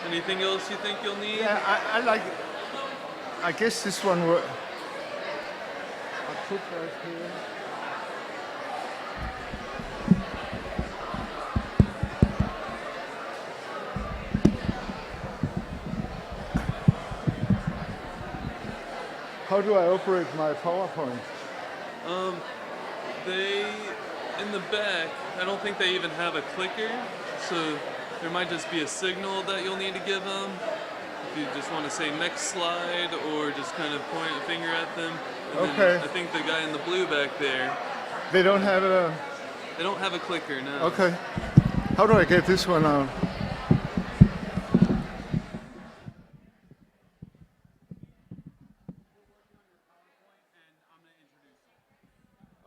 Anything else you think you'll need? Yeah, I like it. I guess this one will. I'll put right here. How do I operate my PowerPoint? They, in the back, I don't think they even have a clicker, so there might just be a signal that you'll need to give them. If you just want to say next slide or just kind of point a finger at them. And Okay. then I think the guy in the blue back there, They don't have a. they don't have a clicker, no. Okay. How do I get this one out?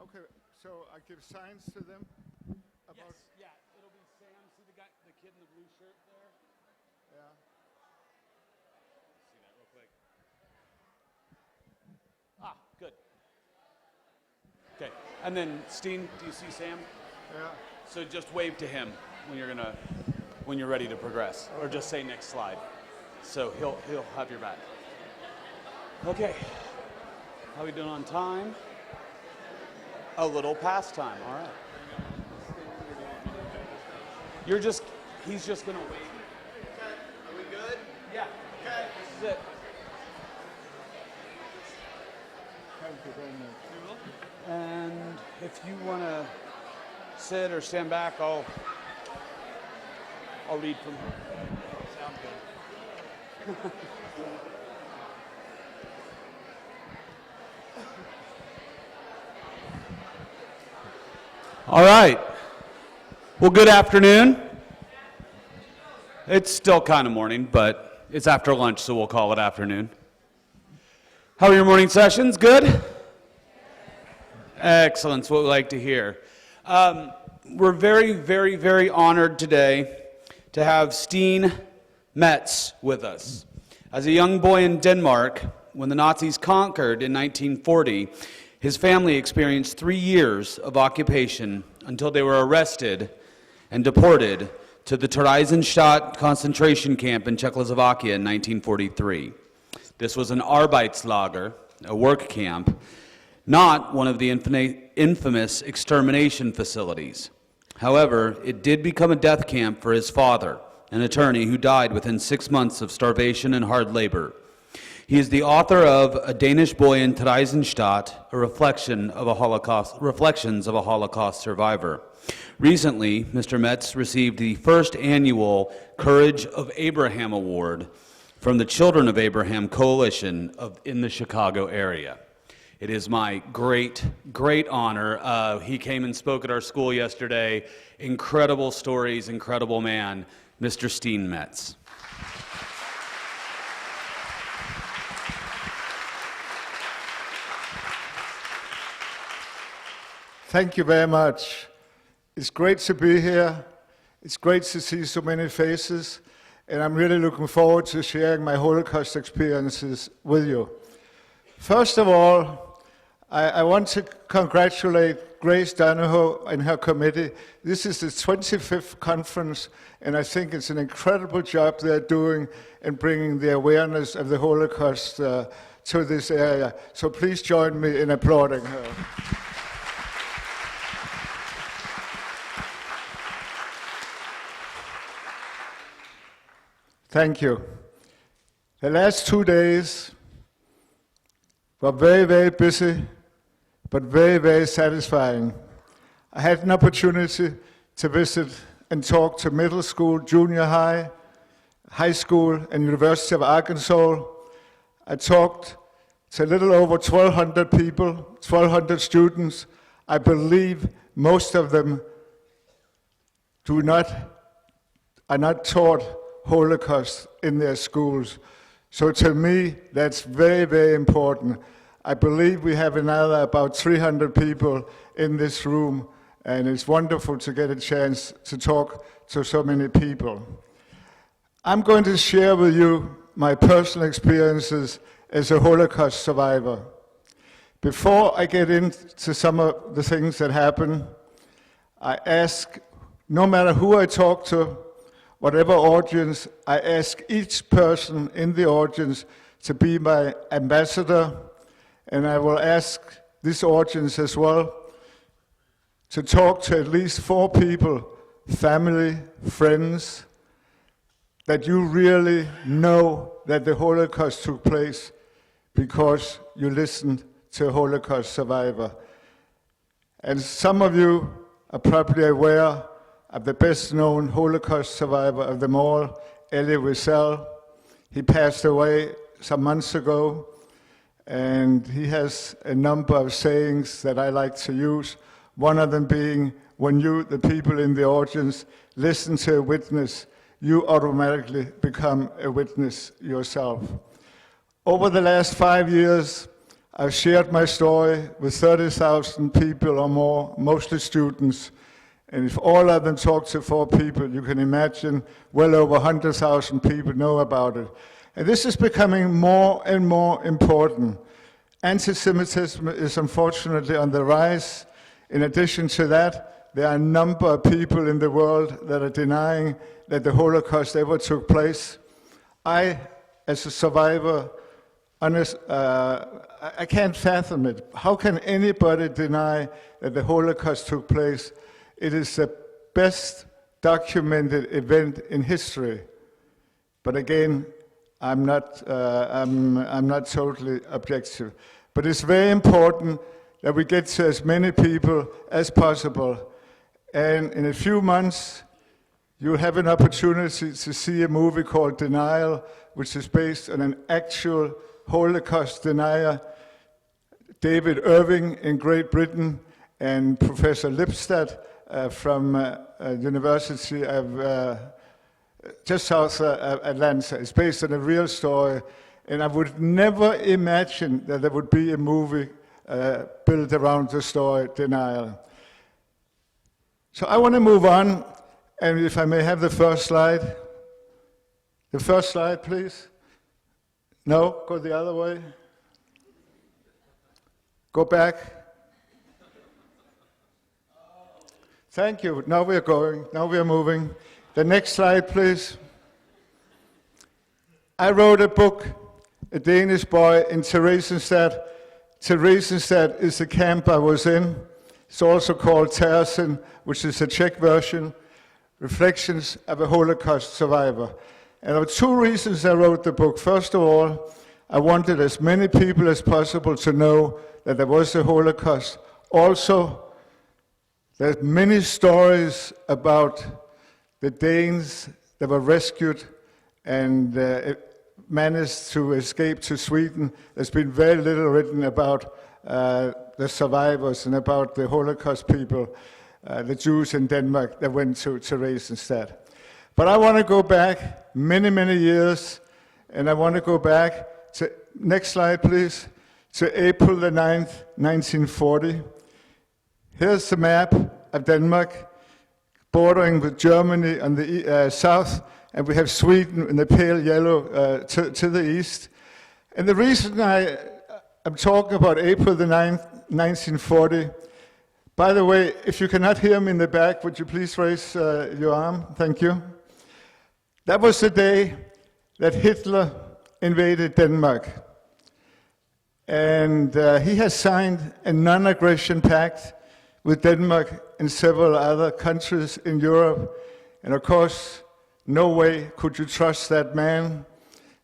Okay, so I give signs to them about. Yeah, it'll be Sam. See the guy, the kid in the blue shirt there? Yeah. See that real quick. Ah, good. Okay, and then Steen, do you see Sam? Yeah. So just wave to him when you're ready to progress, or just say next slide. So he'll have your back. Okay. How we doing on time? A little past time. All right. He's just gonna wait. Okay, are we good? Yeah. Okay. This is it. Thank you very much. And if you want to sit or stand back, I'll read from here. Sound good. All right. Well, good afternoon. It's still kind of morning, but it's after lunch, so we'll call it afternoon. How are your morning sessions? Good? Excellent. That's what we like to hear. We're very, very, very honored today to have Steen Metz with us. As a young boy in Denmark, when the Nazis conquered in 1940, his family experienced 3 years of occupation until they were arrested and deported to the Theresienstadt concentration camp in Czechoslovakia in 1943. This was an Arbeitslager, a work camp, not one of the infamous extermination facilities. However, it did become a death camp for his father, an attorney who died within 6 months of starvation and hard labor. He is the author of A Danish Boy in Theresienstadt, Reflections of a Holocaust Survivor. Recently, Mr. Metz received the first annual Courage of Abraham Award from the Children of Abraham Coalition in the Chicago area. It is my great, great honor. He came and spoke at our school yesterday. Incredible stories, incredible man, Mr. Steen Metz. Thank you very much. It's great to be here. It's great to see so many faces, and I'm really looking forward to sharing my Holocaust experiences with you. First of all, I want to congratulate Grace Donahoe and her committee. This is the 25th conference, and I think it's an incredible job they're doing in bringing the awareness of the Holocaust to this area. So please join me in applauding her. Thank you. The last 2 days were very, very busy, but very, very satisfying. I had an opportunity to visit and talk to middle school, junior high, high school, and University of Arkansas. I talked to a little over 1,200 people, 1,200 students. I believe most of them are not taught Holocaust in their schools. So to me, that's very, very important. I believe we have another about 300 people in this room, and it's wonderful to get a chance to talk to so many people. I'm going to share with you my personal experiences as a Holocaust survivor. Before I get into some of the things that happened, I ask, no matter who I talk to, whatever audience, I ask each person in the audience to be my ambassador, and I will ask this audience as well to talk to at least 4 people, family, friends, that you really know that the Holocaust took place because you listened to a Holocaust survivor. And some of you are probably aware of the best known Holocaust survivor of them all, Elie Wiesel. He passed away some months ago, and he has a number of sayings that I like to use. One of them being, when you, the people in the audience, listen to a witness, you automatically become a witness yourself. Over the last 5 years, I've shared my story with 30,000 people or more, mostly students. And if all of them talk to 4 people, you can imagine well over 100,000 people know about it. And this is becoming more and more important. Anti-Semitism is unfortunately on the rise. In addition to that, there are a number of people in the world that are denying that the Holocaust ever took place. I, as a survivor, I can't fathom it. How can anybody deny that the Holocaust took place? It is the best documented event in history. But again, I'm not totally objective. But it's very important that we get to as many people as possible. And in a few months, you'll have an opportunity to see a movie called Denial, which is based on an actual Holocaust denier, David Irving in Great Britain, and Professor Lipstadt from University of just south of Atlanta. It's based on a real story, and I would never imagine that there would be a movie built around the story Denial. So I want to move on, and if I may have the first slide. The first slide, please. No, go the other way. Go back. Thank you. Now we are going. Now we are moving. The next slide, please. I wrote a book, A Danish Boy in Theresienstadt. Theresienstadt is the camp I was in. It's also called Terezin, which is a Czech version, Reflections of a Holocaust Survivor. And there were 2 reasons I wrote the book. First of all, I wanted as many people as possible to know that there was a Holocaust. Also, there's many stories about the Danes that were rescued and managed to escape to Sweden. There's been very little written about the survivors and about the Holocaust people, the Jews in Denmark that went to Theresienstadt. But I want to go back many, many years, and I want to go back to, next slide please, to April the 9th, 1940. Here's the map of Denmark, bordering with Germany on the south, and we have Sweden in the pale yellow to the east. And the reason I'm talking about April the 9th, 1940, by the way, if you cannot hear me in the back, would you please raise your arm? Thank you. That was the day that Hitler invaded Denmark. And he has signed a non-aggression pact with Denmark and several other countries in Europe. And of course, no way could you trust that man.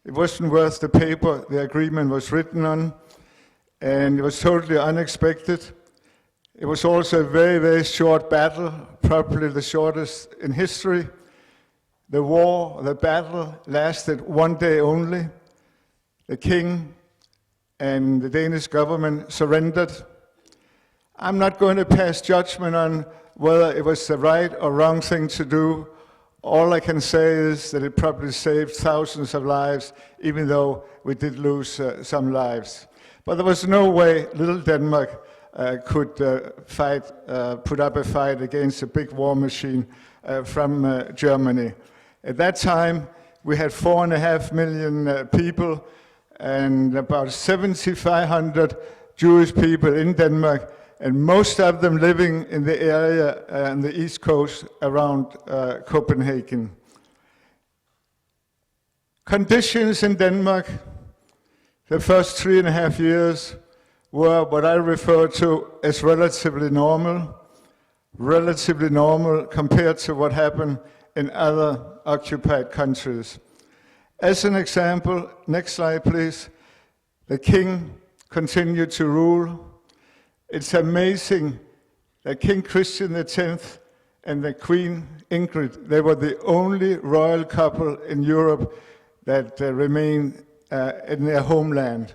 It wasn't worth the paper the agreement was written on. And it was totally unexpected. It was also a very, very short battle, probably the shortest in history. The war, the battle, lasted 1 day only. The king and the Danish government surrendered. I'm not going to pass judgment on whether it was the right or wrong thing to do. All I can say is that it probably saved thousands of lives, even though we did lose some lives. But there was no way little Denmark could put up a fight against a big war machine from Germany. At that time, we had 4.5 million people and about 7,500 Jewish people in Denmark, and most of them living in the area on the east coast around Copenhagen. Conditions in Denmark, the first 3.5 years, were what I refer to as relatively normal compared to what happened in other occupied countries. As an example, next slide please, the king continued to rule. It's amazing that King Christian X and the Queen Ingrid, they were the only royal couple in Europe that remained in their homeland.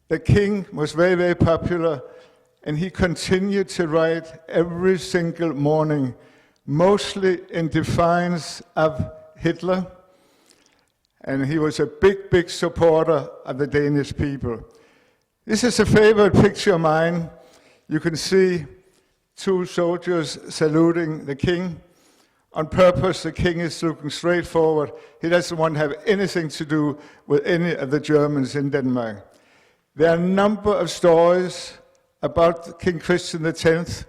The king was very, very popular, and he continued to write every single morning, mostly in defiance of Hitler, and he was a big, big supporter of the Danish people. This is a favorite picture of mine. You can see 2 soldiers saluting the king. On purpose, the king is looking straight forward. He doesn't want to have anything to do with any of the Germans in Denmark. There are a number of stories about King Christian X.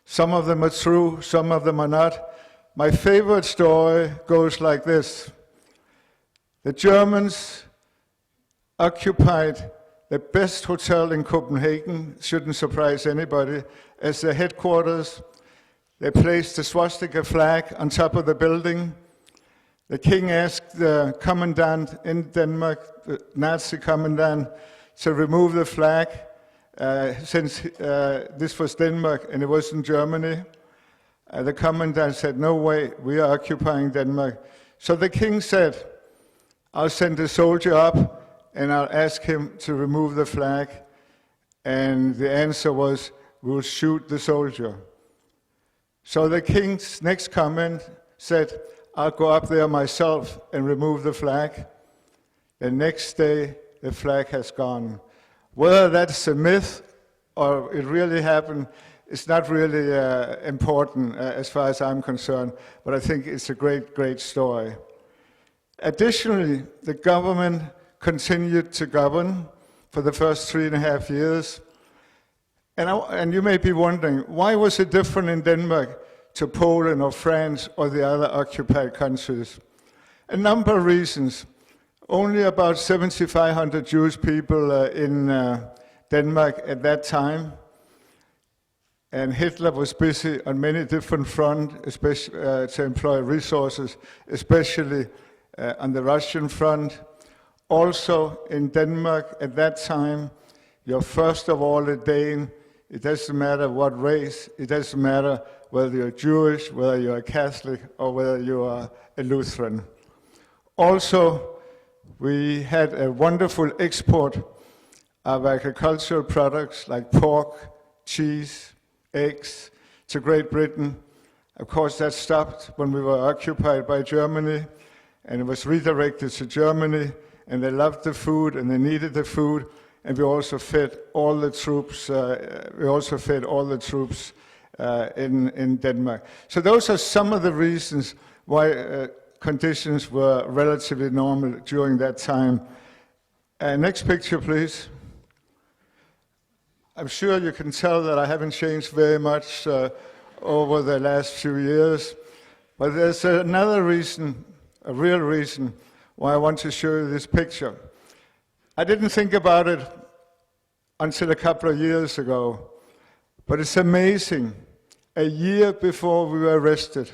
Some of them are true, some of them are not. My favorite story goes like this. The Germans occupied the best hotel in Copenhagen, shouldn't surprise anybody, as their headquarters. They placed the swastika flag on top of the building. The king asked the commandant in Denmark, the Nazi commandant, to remove the flag, since this was Denmark and it wasn't Germany. The commandant said, no way, we are occupying Denmark. So the king said, I'll send a soldier up and I'll ask him to remove the flag. And the answer was, we'll shoot the soldier. So the king's next comment said, I'll go up there myself and remove the flag. The next day, the flag has gone. Whether that's a myth or it really happened, it's not really important as far as I'm concerned, but I think it's a great, great story. Additionally, the government continued to govern for the first 3.5 years. And you may be wondering, why was it different in Denmark to Poland or France or the other occupied countries? A number of reasons. Only about 7,500 Jewish people in Denmark at that time. And Hitler was busy on many different fronts, especially to employ resources, especially on the Russian front. Also in Denmark at that time, you're first of all a Dane. It doesn't matter what race, it doesn't matter whether you're Jewish, whether you're a Catholic, or whether you are a Lutheran. Also, we had a wonderful export of agricultural products like pork, cheese, eggs to Great Britain. Of course, that stopped when we were occupied by Germany, and it was redirected to Germany, and they loved the food and they needed the food, and we also fed all the troops. In Denmark. So those are some of the reasons why conditions were relatively normal during that time. Next picture, please. I'm sure you can tell that I haven't changed very much over the last few years, but there's another reason, a real reason, why I want to show you this picture. I didn't think about it until a couple of years ago, but it's amazing. A year before we were arrested,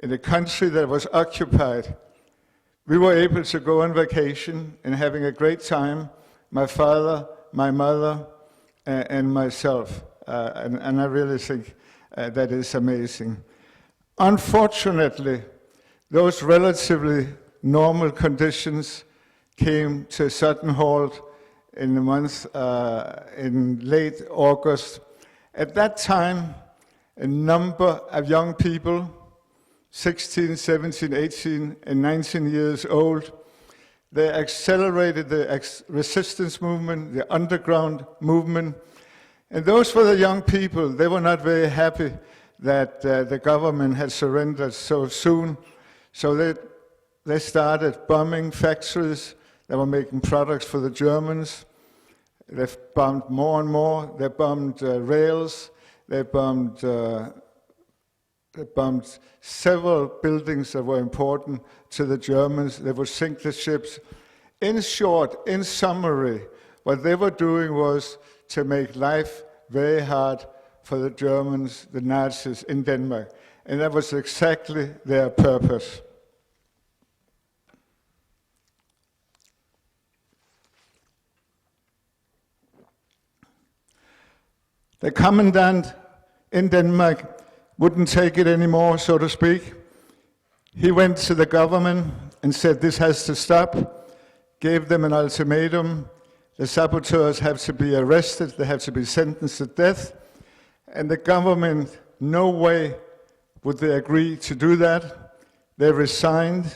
in a country that was occupied, we were able to go on vacation and having a great time, my father, my mother, and myself. And I really think that is amazing. Unfortunately, those relatively normal conditions came to a sudden halt in the month, in late August. At that time, a number of young people, 16, 17, 18, and 19 years old, they accelerated the resistance movement, the underground movement. And those were the young people. They were not very happy that the government had surrendered so soon. So they started bombing factories that were making products for the Germans. They bombed more and more. They bombed rails. They bombed bombed several buildings that were important to the Germans. They would sink the ships. In short, in summary, what they were doing was to make life very hard for the Germans, the Nazis in Denmark. And that was exactly their purpose. The commandant in Denmark wouldn't take it anymore, so to speak. He went to the government and said, this has to stop, gave them an ultimatum. The saboteurs have to be arrested, they have to be sentenced to death. And the government, no way would they agree to do that. They resigned,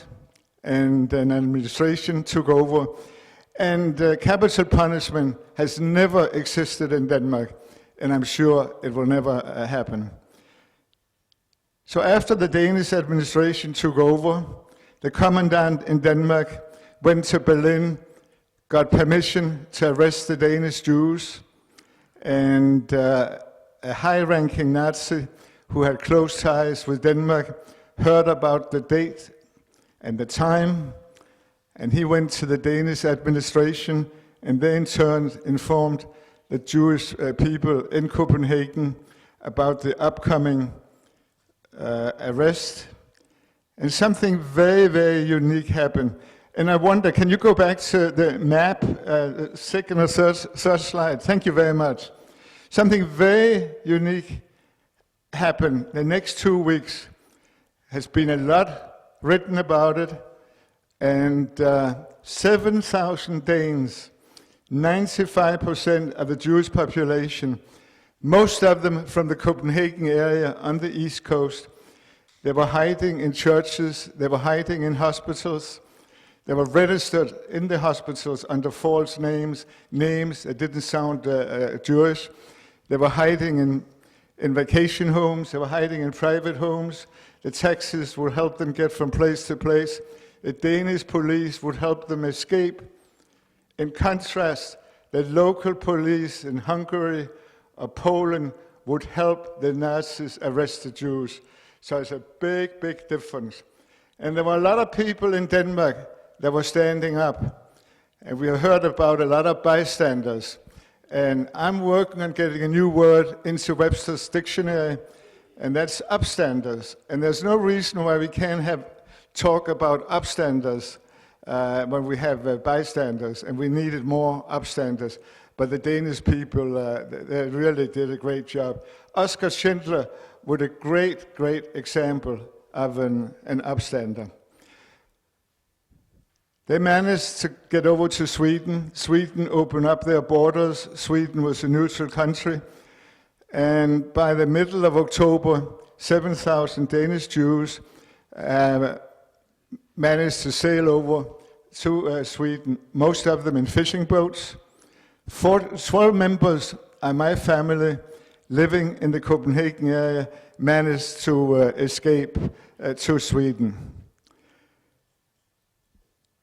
and an administration took over. And capital punishment has never existed in Denmark, and I'm sure it will never happen. So after the Danish administration took over, the commandant in Denmark went to Berlin, got permission to arrest the Danish Jews, and a high-ranking Nazi who had close ties with Denmark heard about the date and the time, and he went to the Danish administration, and they in turn informed the Jewish people in Copenhagen about the upcoming arrest. And something very, very unique happened. And I wonder, can you go back to the map, second or third slide? Thank you very much. Something very unique happened. The next 2 weeks has been a lot written about it, and 7,000 Danes, 95% of the Jewish population, most of them from the Copenhagen area on the East Coast. They were hiding in churches, they were hiding in hospitals, they were registered in the hospitals under false names that didn't sound Jewish. They were hiding in vacation homes, they were hiding in private homes. The taxis would help them get from place to place. The Danish police would help them escape. In contrast, the local police in Hungary or Poland would help the Nazis arrest the Jews. So it's a big, big difference. And there were a lot of people in Denmark that were standing up. And we have heard about a lot of bystanders. And I'm working on getting a new word into Webster's dictionary, and that's upstanders. And there's no reason why we can't talk about upstanders when we have bystanders, and we needed more upstanders. But the Danish people, they really did a great job. Oskar Schindler was a great, great example of an upstander. They managed to get over to Sweden. Sweden opened up their borders. Sweden was a neutral country. And by the middle of October, 7,000 Danish Jews managed to sail over to Sweden, most of them in fishing boats. 12 members of my family living in the Copenhagen area managed to escape to Sweden.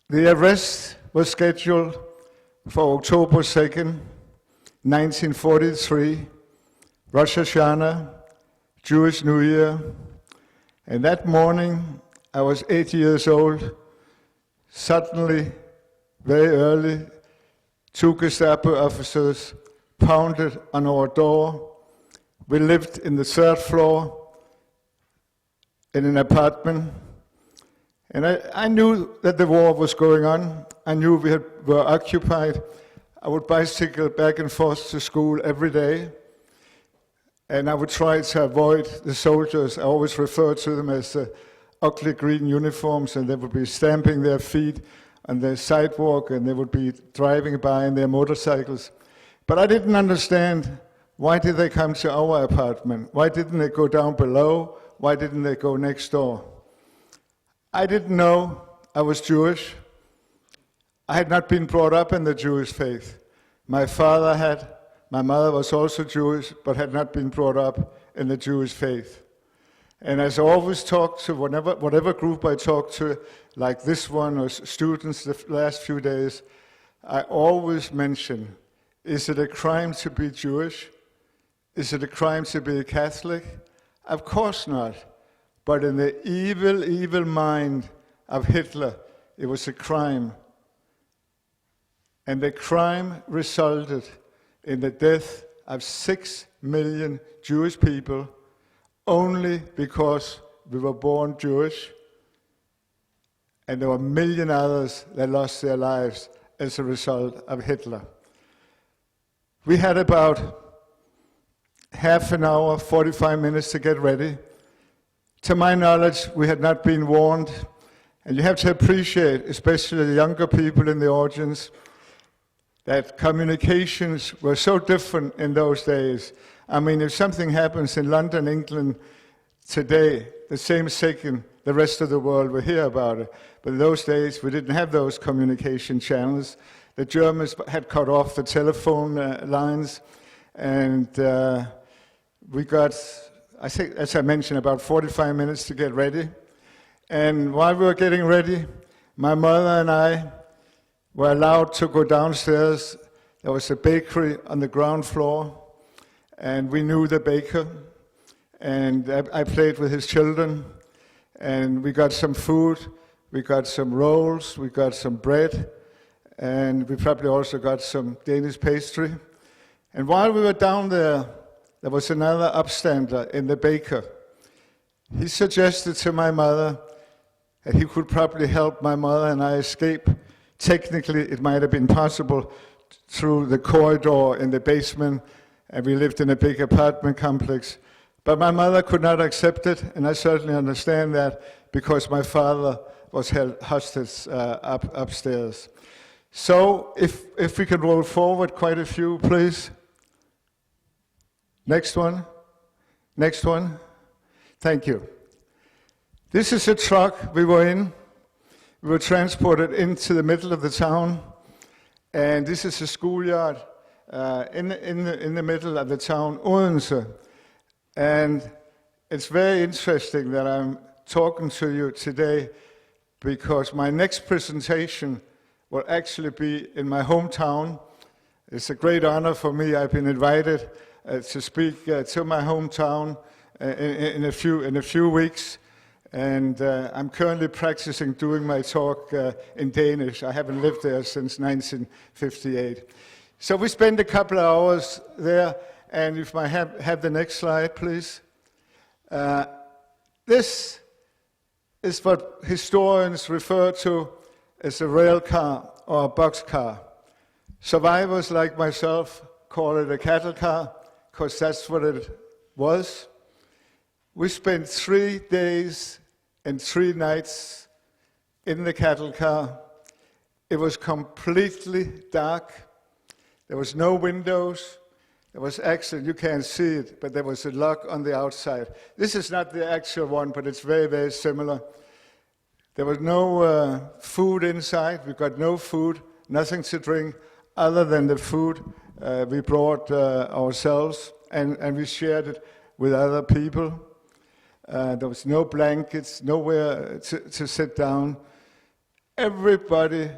The arrest was scheduled for October 2nd, 1943, Rosh Hashanah, Jewish New Year. And that morning, I was 8 years old. Suddenly, very early, 2 Gestapo officers pounded on our door. We lived in the 3rd floor in an apartment. And I knew that the war was going on. I knew we were occupied. I would bicycle back and forth to school every day. And I would try to avoid the soldiers. I always referred to them as the ugly green uniforms, and they would be stamping their feet on the sidewalk, and they would be driving by in their motorcycles. But I didn't understand, why did they come to our apartment? Why didn't they go down below? Why didn't they go next door? I didn't know I was Jewish. I had not been brought up in the Jewish faith. My father had. My mother was also Jewish, but had not been brought up in the Jewish faith. And as I always talk to whatever group I talk to, like this one or students the last few days, I always mention, is it a crime to be Jewish? Is it a crime to be a Catholic? Of course not. but in the evil, evil mind of Hitler, it was a crime. And the crime resulted in the death of 6 million Jewish people only because we were born Jewish, and there were a million others that lost their lives as a result of Hitler. We had about half an hour, 45 minutes to get ready. To my knowledge, we had not been warned, and you have to appreciate, especially the younger people in the audience, that communications were so different in those days. I mean, if something happens in London, England today, the same second, the rest of the world will hear about it. But in those days, we didn't have those communication channels. The Germans had cut off the telephone lines, and we got, I think, as I mentioned, about 45 minutes to get ready. And while we were getting ready, my mother and I were allowed to go downstairs. There was a bakery on the ground floor, and we knew the baker. And I played with his children, and we got some food, we got some rolls, we got some bread, and we probably also got some Danish pastry. And while we were down there, there was another upstander in the baker. He suggested to my mother that he could probably help my mother and I escape. Technically, it might have been possible through the corridor in the basement, and we lived in a big apartment complex. But my mother could not accept it, and I certainly understand that, because my father was held hostage upstairs. So if we could roll forward quite a few, please. Next one. Next one. Thank you. This is a truck we were in. We were transported into the middle of the town, and this is a schoolyard in the middle of the town, Odense. And it's very interesting that I'm talking to you today, because my next presentation will actually be in my hometown. It's a great honor for me. I've been invited to speak to my hometown in a few weeks. And I'm currently practicing doing my talk in Danish. I haven't lived there since 1958. So we spent a couple of hours there, and if I have the next slide, please. This is what historians refer to as a rail car or a boxcar. Survivors like myself call it a cattle car, because that's what it was. We spent 3 days and 3 nights in the cattle car. It was completely dark. There was no windows. There was actually, you can't see it, but there was a lock on the outside. This is not the actual one, but it's very, very similar. There was no food inside. We got no food, nothing to drink other than the food we brought ourselves, and we shared it with other people. There was no blankets, nowhere to sit down. Everybody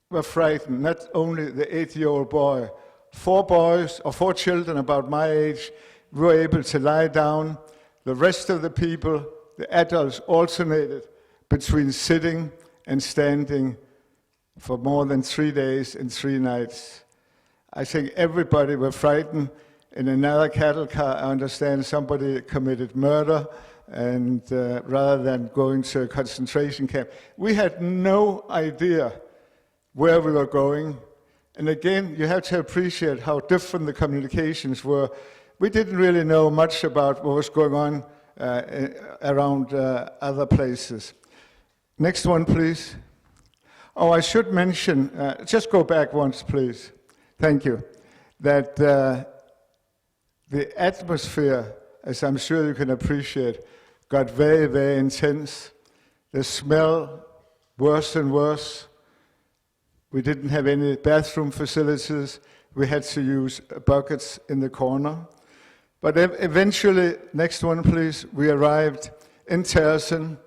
were frightened, not only the 8-year-old boy. 4 children about my age, were able to lie down. The rest of the people, the adults, alternated between sitting and standing for more than 3 days and 3 nights. I think everybody were frightened. In another cattle car, I understand somebody committed murder, and rather than going to a concentration camp. We had no idea where we were going. And again, you have to appreciate how different the communications were. We didn't really know much about what was going on around other places. Next one, please. Oh, I should mention, just go back once, please. Thank you. That the atmosphere, as I'm sure you can appreciate, got very, very intense. The smell worse and worse. We didn't have any bathroom facilities. We had to use buckets in the corner. But eventually, next one please, we arrived in Tersen,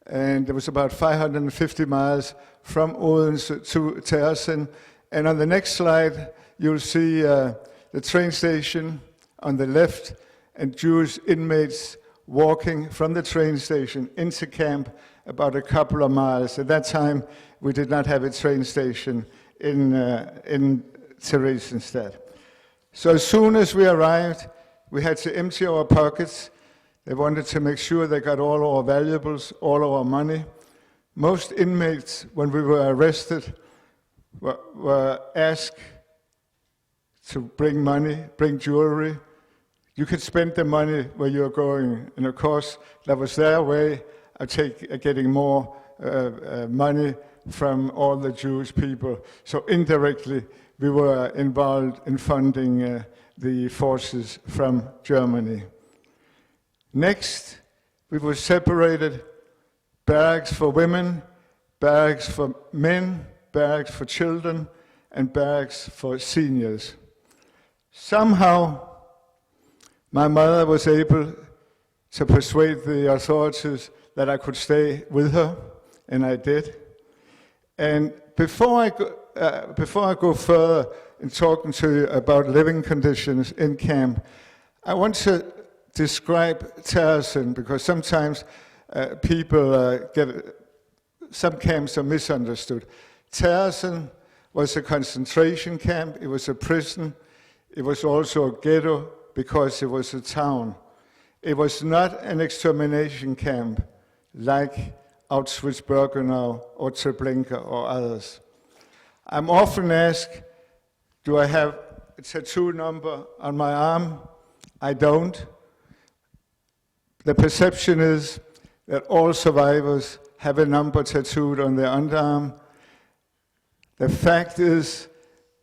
and it was about 550 miles from Odense to Tersen. And on the next slide, you'll see the train station on the left, and Jewish inmates walking from the train station into camp about a couple of miles. At that time, we did not have a train station in Theresienstadt. So as soon as we arrived, we had to empty our pockets. They wanted to make sure they got all our valuables, all our money. Most inmates, when we were arrested, were asked to bring money, bring jewelry. You could spend the money where you're going. And of course, that was their way of getting more money from all the Jewish people. So indirectly, we were involved in funding the forces from Germany. Next, we were separated: barracks for women, barracks for men, barracks for children, and barracks for seniors. Somehow, my mother was able to persuade the authorities that I could stay with her, and I did. And before I go further in talking to you about living conditions in camp, I want to describe Terezin, because sometimes some camps are misunderstood. Terezin was a concentration camp, it was a prison, it was also a ghetto because it was a town. It was not an extermination camp like Auschwitz-Birkenau or Treblinka or others. I'm often asked, do I have a tattoo number on my arm? I don't. The perception is that all survivors have a number tattooed on their underarm. The fact is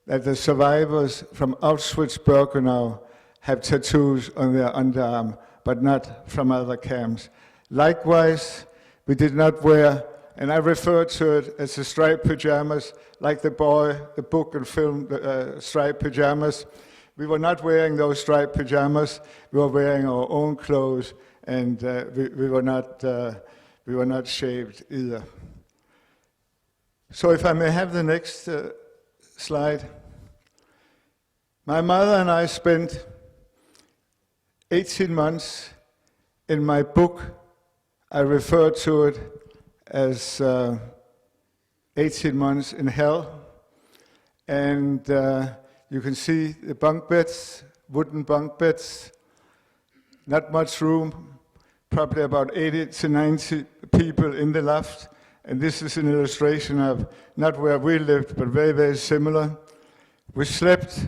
that the survivors from Auschwitz-Birkenau have tattoos on their underarm, but not from other camps. Likewise, we did not wear, and I refer to it as the striped pajamas, like the book and film, striped pajamas. We were not wearing those striped pajamas. We were wearing our own clothes, and we were not shaved either. So if I may have the next slide. My mother and I spent 18 months. In my book, I refer to it as 18 months in hell. And you can see the bunk beds, wooden bunk beds, not much room, probably about 80 to 90 people in the loft. And this is an illustration of not where we lived, but very, very similar. We slept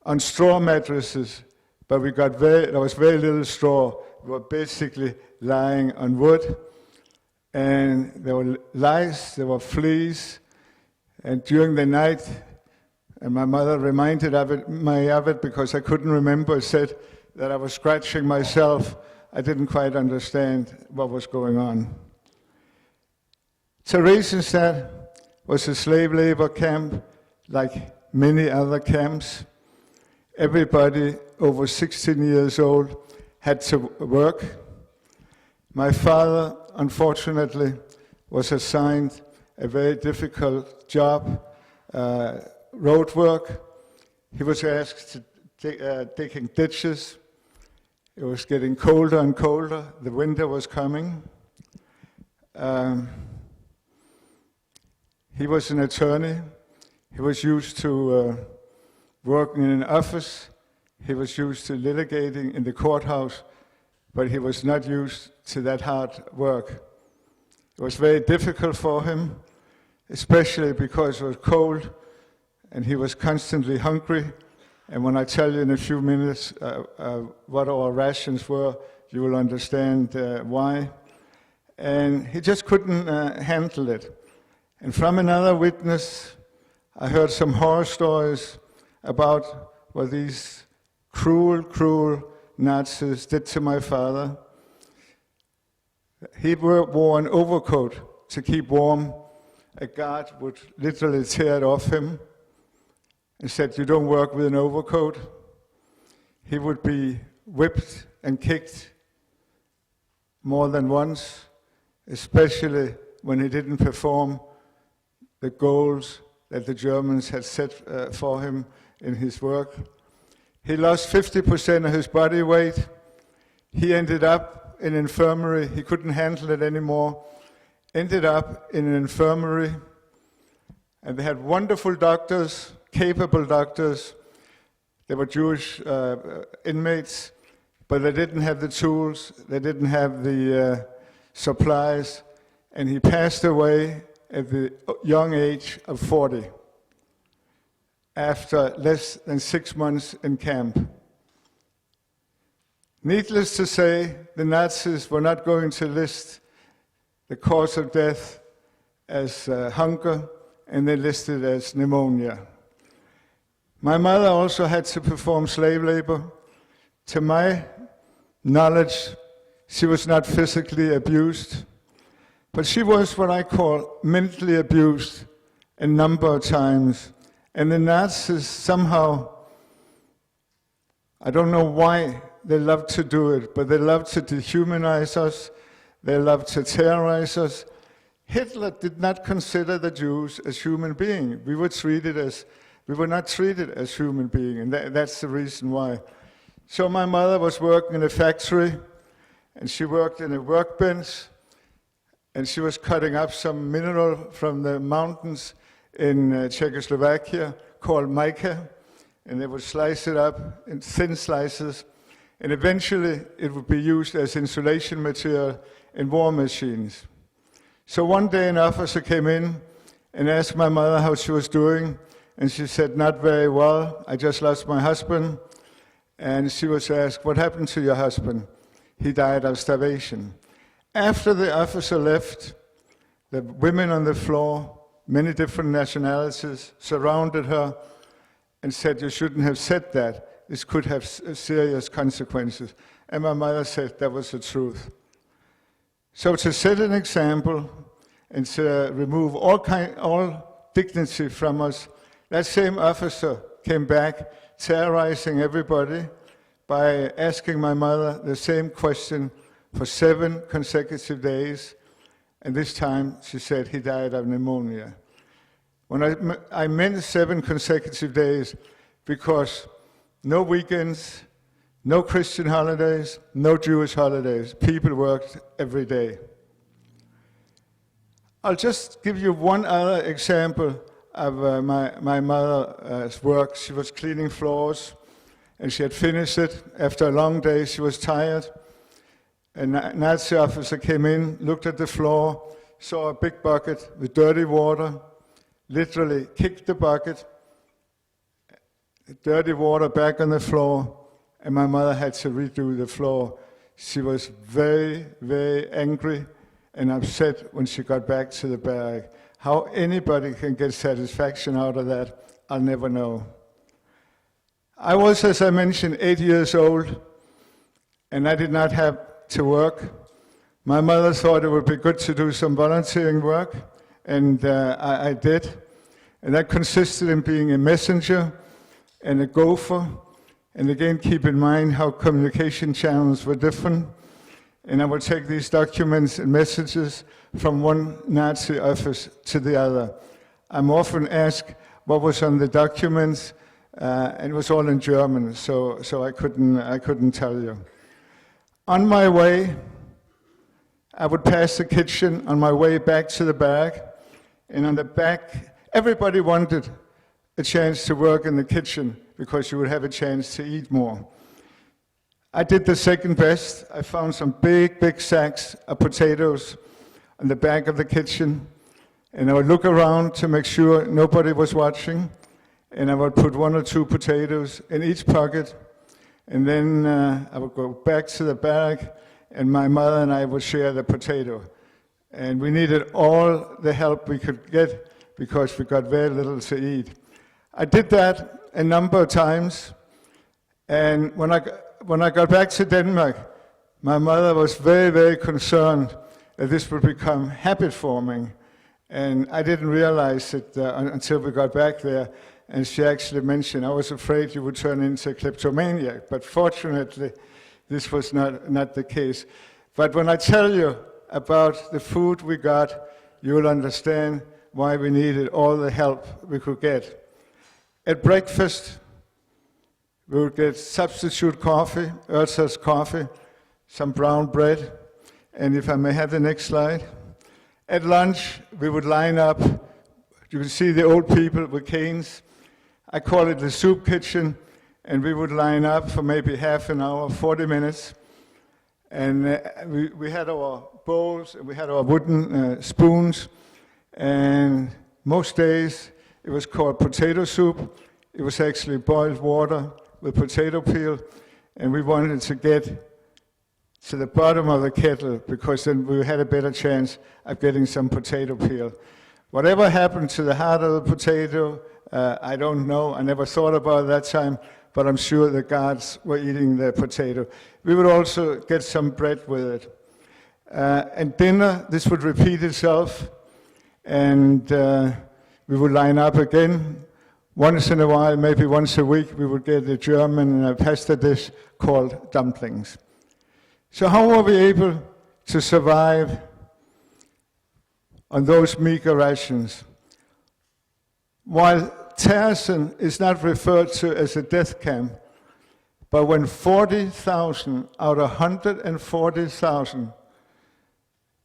on straw mattresses, but there was very little straw. We were basically lying on wood, and there were lice, there were fleas, and during the night, and my mother reminded me of it because I couldn't remember, said that I was scratching myself. I didn't quite understand what was going on. Theresienstadt was a slave labor camp like many other camps. Everybody over 16 years old had to work. My father, unfortunately, was assigned a very difficult job, road work. He was asked to digging ditches. It was getting colder and colder. The winter was coming. He was an attorney. He was used to working in an office. He was used to litigating in the courthouse, but he was not used to that hard work. It was very difficult for him, especially because it was cold and he was constantly hungry. And when I tell you in a few minutes what our rations were, you will understand why. And he just couldn't handle it. And from another witness, I heard some horror stories about what these cruel, cruel Nazis did to my father. He wore an overcoat to keep warm. A guard would literally tear it off him and said, "You don't work with an overcoat." He would be whipped and kicked more than once, especially when he didn't perform the goals that the Germans had set for him in his work. He lost 50% of his body weight. He ended up in infirmary. He couldn't handle it anymore. Ended up in an infirmary. And they had wonderful doctors, capable doctors. They were Jewish inmates, but they didn't have the tools. They didn't have the supplies. And he passed away at the young age of 40 after less than 6 months in camp. Needless to say, the Nazis were not going to list the cause of death as hunger, and they listed it as pneumonia. My mother also had to perform slave labor. To my knowledge, she was not physically abused, but she was what I call mentally abused a number of times. And the Nazis somehow, I don't know why they loved to do it, but they loved to dehumanize us. They loved to terrorize us. Hitler did not consider the Jews as human beings. We were not treated as human beings, and that's the reason why. So my mother was working in a factory, and she worked in a workbench, and she was cutting up some mineral from the mountains in Czechoslovakia called mica, and they would slice it up in thin slices, and eventually it would be used as insulation material in war machines. So one day an officer came in and asked my mother how she was doing, and she said, "Not very well, I just lost my husband." And she was asked, "What happened to your husband?" "He died of starvation." After the officer left, the women on the floor, many different nationalities, surrounded her and said, "You shouldn't have said that. This could have serious consequences." And my mother said that was the truth. So to set an example and to remove all dignity from us, that same officer came back terrorizing everybody by asking my mother the same question for 7 consecutive days. And this time she said he died of pneumonia. When I meant 7 consecutive days, because no weekends, no Christian holidays, no Jewish holidays. People worked every day. I'll just give you one other example of my mother's work. She was cleaning floors, and she had finished it. After a long day, she was tired. A Nazi officer came in, looked at the floor, saw a big bucket with dirty water, literally kicked the bucket, dirty water back on the floor, and my mother had to redo the floor. She was very, very angry and upset when she got back to the barrack. How anybody can get satisfaction out of that, I'll never know. I was, as I mentioned, 8 years old, and I did not have to work. My mother thought it would be good to do some volunteering work, and I did. And that consisted in being a messenger and a gopher. And again, keep in mind how communication channels were different. And I would take these documents and messages from one Nazi office to the other. I'm often asked what was on the documents, and it was all in German, so I couldn't tell you. On my way, I would pass the kitchen on my way back to the barrack, and on the back, everybody wanted a chance to work in the kitchen because you would have a chance to eat more. I did the second best. I found some big sacks of potatoes on the back of the kitchen, and I would look around to make sure nobody was watching, and I would put 1 or 2 potatoes in each pocket, and then I would go back to the barrack, and my mother and I would share the potato. And we needed all the help we could get because we got very little to eat. I did that a number of times, and when I got back to Denmark, my mother was very concerned that this would become habit forming, and I didn't realize it until we got back there, and she actually mentioned, "I was afraid you would turn into a kleptomaniac," but fortunately, this was not the case. But when I tell you about the food we got, you will understand why we needed all the help we could get. At breakfast, we would get substitute coffee, Ørsteds coffee, some brown bread, and if I may have the next slide. At lunch, we would line up. You can see the old people with canes. I call it the soup kitchen, and we would line up for maybe half an hour, 40 minutes. And we had our bowls, and we had our wooden spoons, and most days it was called potato soup. It was actually boiled water with potato peel, and we wanted to get to the bottom of the kettle because then we had a better chance of getting some potato peel. Whatever happened to the heart of the potato, I don't know. I never thought about it that time, but I'm sure the guards were eating the potato. We would also get some bread with it. And dinner, this would repeat itself, and we would line up again. Once in a while, maybe once a week, we would get a German pasta dish called dumplings. So how were we able to survive on those meager rations? While Tersen is not referred to as a death camp, but when 40,000 out of 140,000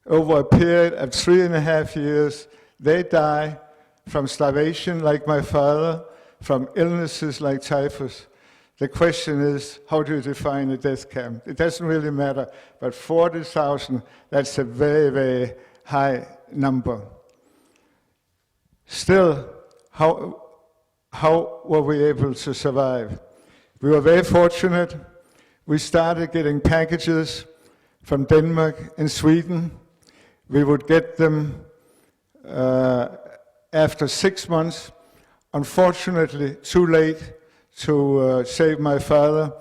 over a period of 3.5 years, they die from starvation like my father, from illnesses like typhus. The question is, how do you define a death camp? It doesn't really matter, but 40,000, that's a very, very high number. Still, how were we able to survive? We were very fortunate. We started getting packages from Denmark and Sweden. We would get them after 6 months. Unfortunately, too late to save my father,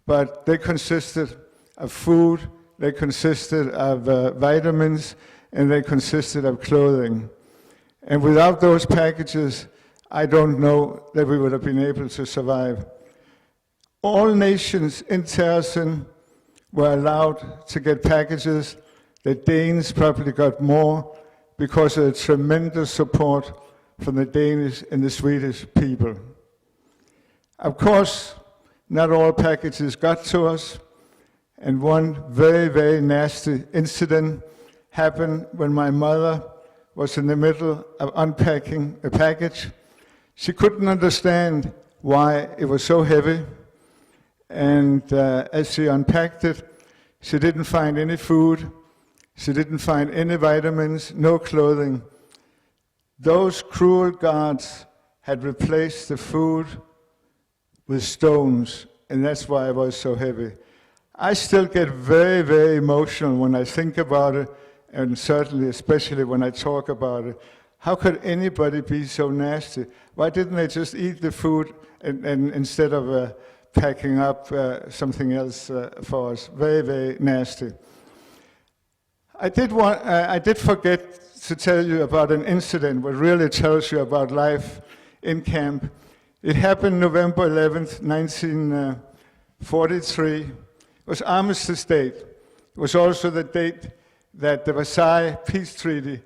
but they consisted of food, they consisted of vitamins, and they consisted of clothing. And without those packages, I don't know that we would have been able to survive. All nations in Tersen were allowed to get packages. The Danes probably got more because of the tremendous support from the Danish and the Swedish people. Of course, not all packages got to us, and one very, very nasty incident happened when my mother was in the middle of unpacking a package. She couldn't understand why it was so heavy, and as she unpacked it, she didn't find any food, she didn't find any vitamins, no clothing. Those cruel guards had replaced the food with stones, and that's why it was so heavy. I still get very, very emotional when I think about it, and certainly, especially when I talk about it. How could anybody be so nasty? Why didn't they just eat the food and instead of packing up something else for us? Very, very nasty. I did forget to tell you about an incident that really tells you about life in camp. It happened November 11th, 1943. It was Armistice Day. It was also the date that the Versailles Peace Treaty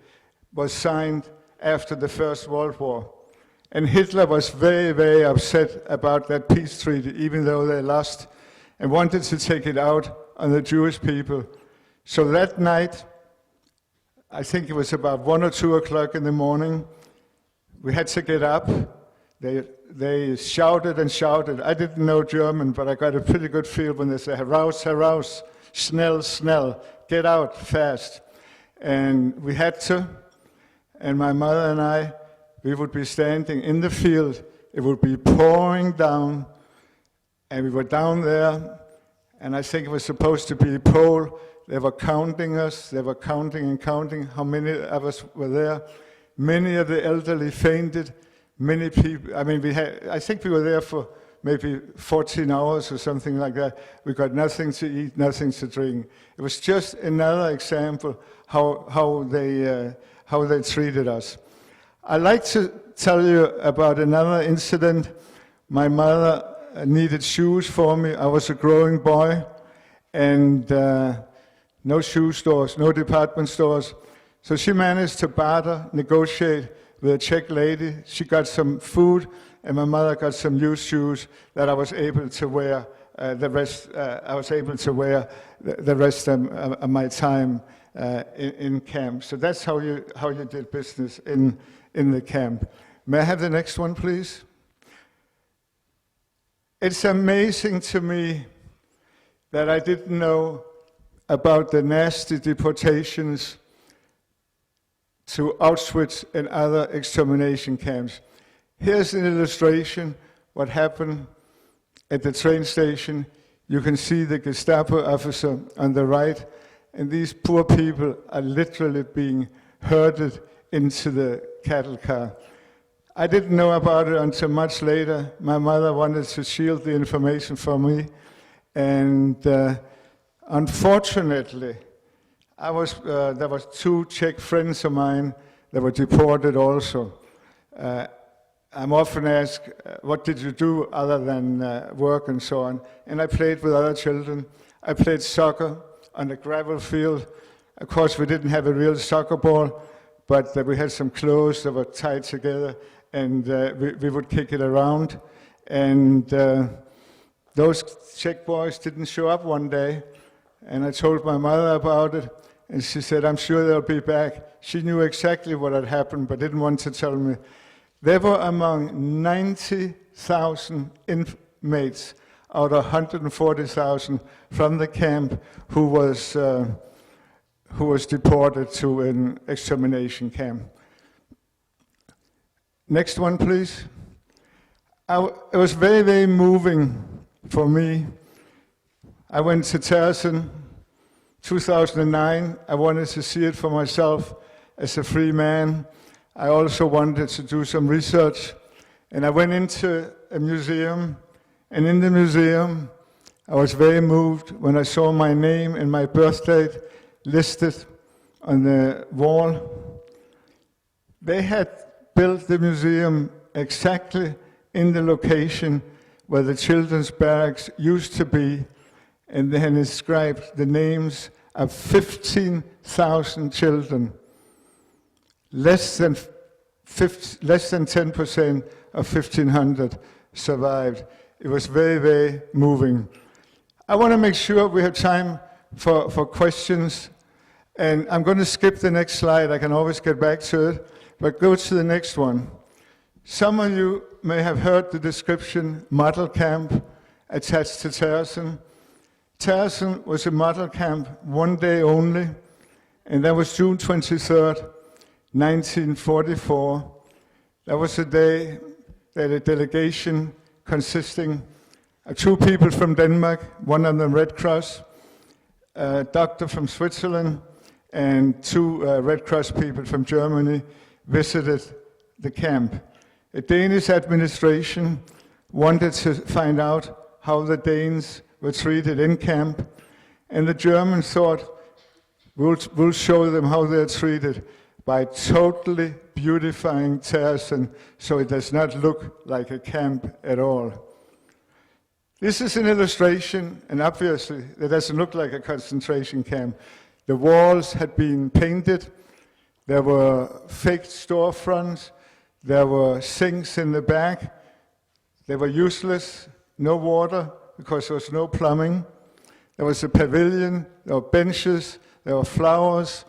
was signed after the First World War. And Hitler was very, very upset about that peace treaty, even though they lost, and wanted to take it out on the Jewish people. So that night, I think it was about 1 or 2 o'clock in the morning, we had to get up. They shouted and shouted. I didn't know German, but I got a pretty good feel when they said, heraus, heraus, schnell, schnell, get out fast. And we had to, and my mother and I, we would be standing in the field. It would be pouring down, and we were down there, and I think it was supposed to be a poll. They were counting us. They were counting and counting how many of us were there. Many of the elderly fainted. Many people, I think we were there for maybe 14 hours or something like that. We got nothing to eat, nothing to drink. It was just another example how they treated us. I'd like to tell you about another incident. My mother needed shoes for me. I was a growing boy, and no shoe stores, no department stores. So she managed to barter, negotiate with a Czech lady. She got some food, and my mother got some used shoes that I was able to wear the rest, I was able to wear the rest of my time in camp. So that's how you did business in the camp. May I have the next one, please? It's amazing to me that I didn't know about the nasty deportations to Auschwitz and other extermination camps. Here's an illustration what happened at the train station. You can see the Gestapo officer on the right, and these poor people are literally being herded into the cattle car. I didn't know about it until much later. My mother wanted to shield the information from me, and unfortunately, there was 2 Czech friends of mine that were deported also. I'm often asked, what did you do other than work and so on? And I played with other children. I played soccer on a gravel field. Of course, we didn't have a real soccer ball, but we had some clothes that were tied together, and we would kick it around. And those Czech boys didn't show up one day, and I told my mother about it, and she said, I'm sure they'll be back. She knew exactly what had happened, but didn't want to tell me. They were among 90,000 inmates out of 140,000 from the camp who was deported to an extermination camp. Next one, please. It was very, very moving for me. I went to Tersen 2009. I wanted to see it for myself as a free man. I also wanted to do some research, and I went into a museum, and in the museum I was very moved when I saw my name and my birth date listed on the wall. They had built the museum exactly in the location where the children's barracks used to be, and they had inscribed the names of 15,000 children. Less than 10% of 1,500 survived. It was very, very moving. I want to make sure we have time for questions, and I'm going to skip the next slide. I can always get back to it, but go to the next one. Some of you may have heard the description model camp attached to Tersen. Tersen was a model camp one day only, and that was June 23rd, 1944. That was the day that a delegation consisting of 2 people from Denmark, one of them Red Cross, a doctor from Switzerland, and 2 Red Cross people from Germany visited the camp. The Danish administration wanted to find out how the Danes were treated in camp, and the Germans thought, we'll show them how they're treated by totally beautifying Tersen so it does not look like a camp at all. This is an illustration, and obviously it doesn't look like a concentration camp. The walls had been painted, there were fake storefronts, there were sinks in the back, they were useless, no water because there was no plumbing. There was a pavilion, there were benches, there were flowers.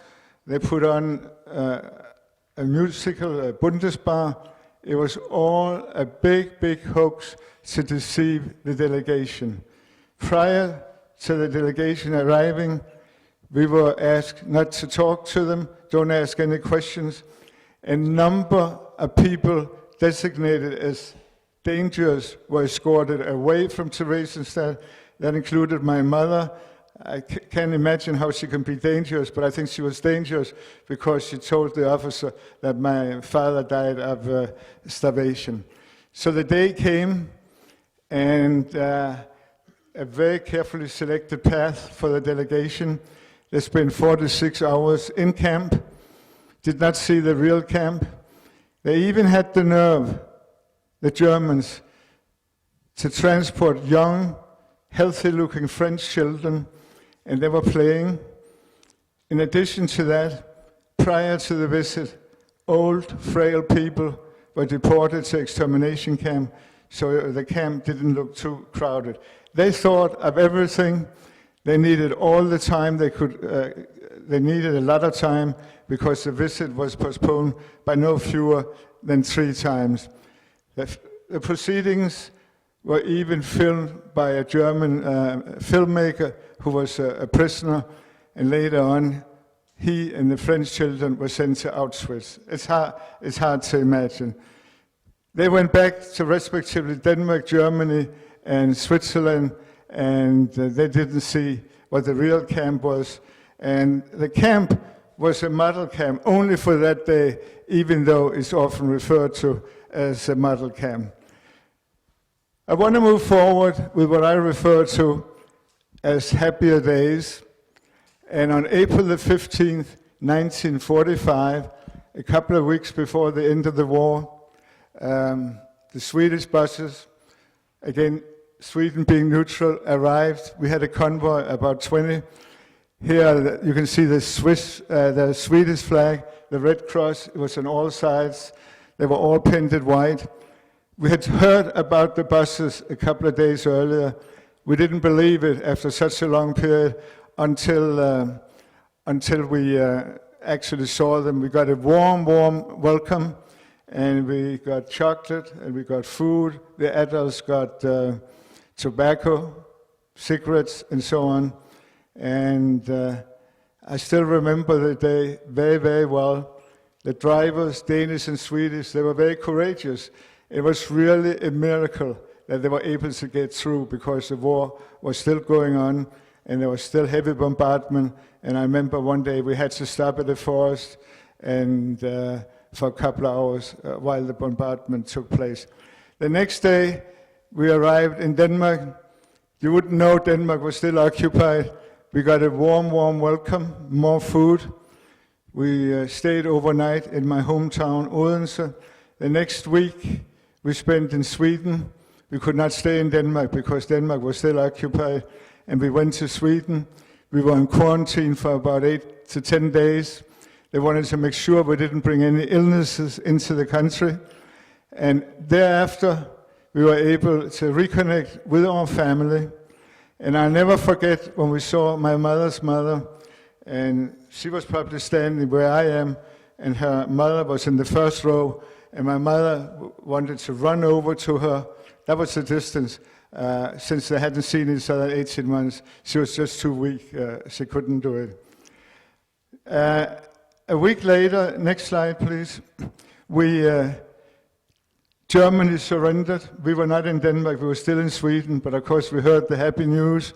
They put on a musical, a Bundesbar. It was all a big, big hoax to deceive the delegation. Prior to the delegation arriving, we were asked not to talk to them, don't ask any questions. A number of people designated as dangerous were escorted away from Theresienstadt. That included my mother. I can't imagine how she can be dangerous, but I think she was dangerous because she told the officer that my father died of starvation. So the day came, and a very carefully selected path for the delegation. They spent 46 hours in camp, did not see the real camp. They even had the nerve, the Germans, to transport young, healthy-looking French children, and they were playing. In addition to that, prior to the visit, old, frail people were deported to extermination camp so the camp didn't look too crowded. They thought of everything. They needed all the time they could. They needed a lot of time because the visit was postponed by no fewer than 3 times. The proceedings were even filmed by a German filmmaker who was a prisoner, and later on, he and the French children were sent to Auschwitz. It's hard to imagine. They went back to respectively Denmark, Germany, and Switzerland, and they didn't see what the real camp was. And the camp was a model camp only for that day, even though it's often referred to as a model camp. I want to move forward with what I refer to as happier days. And on April the 15th, 1945, a couple of weeks before the end of the war, the Swedish buses, again, Sweden being neutral, arrived. We had a convoy, about 20. Here you can see the Swedish flag, the Red Cross. It was on all sides. They were all painted white. We had heard about the buses a couple of days earlier. We didn't believe it after such a long period until we actually saw them. We got a warm welcome, and we got chocolate, and we got food. The adults got tobacco, cigarettes, and so on. And I still remember the day very, very well. The drivers, Danish and Swedish, they were very courageous. It was really a miracle that they were able to get through because the war was still going on and there was still heavy bombardment. And I remember one day we had to stop at the forest and for a couple of hours while the bombardment took place. The next day we arrived in Denmark. You wouldn't know Denmark was still occupied. We got a warm welcome, more food. We stayed overnight in my hometown, Odense. The next week we spent in Sweden. We could not stay in Denmark because Denmark was still occupied, and we went to Sweden. We were in quarantine for about 8 to 10 days. They wanted to make sure we didn't bring any illnesses into the country. And thereafter, we were able to reconnect with our family. And I'll never forget when we saw my mother's mother, and she was probably standing where I am, and her mother was in the first row, and my mother wanted to run over to her. That was the distance. Since they hadn't seen each other 18 months, she was just too weak. She couldn't do it. A week later, next slide, please. Germany surrendered. We were not in Denmark, we were still in Sweden, but of course we heard the happy news.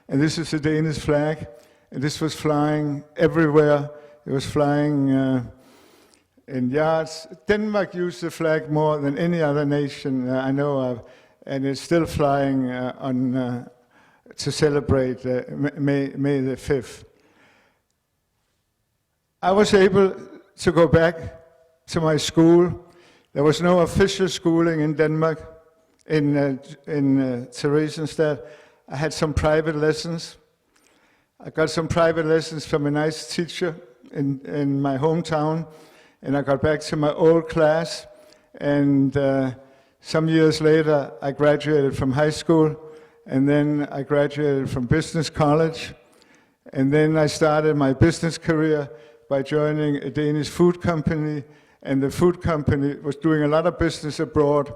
And this is the Danish flag. And this was flying everywhere. It was flying in yards. Denmark used the flag more than any other nation I know of, and it's still flying to celebrate May the 5th. I was able to go back to my school. There was no official schooling in Denmark, in Theresienstadt. I had some private lessons. I got some private lessons from a nice teacher in my hometown, and I got back to my old class. And some years later, I graduated from high school, and then I graduated from business college. And then I started my business career by joining a Danish food company, and the food company was doing a lot of business abroad,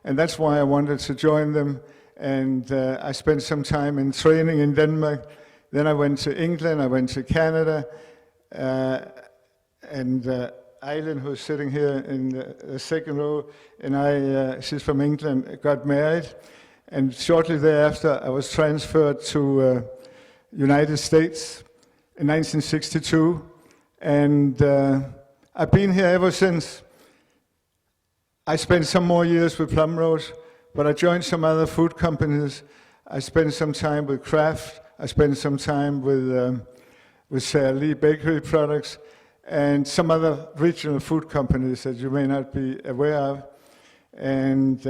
and that's why I wanted to join them. And I spent some time in training in Denmark. Then I went to England, I went to Canada, and Eileen, who's sitting here in the second row, and she's from England, got married. And shortly thereafter, I was transferred to United States in 1962. And I've been here ever since. I spent some more years with Plumrose, but I joined some other food companies. I spent some time with Kraft. I spent some time with Sarah Lee Bakery Products and some other regional food companies that you may not be aware of, and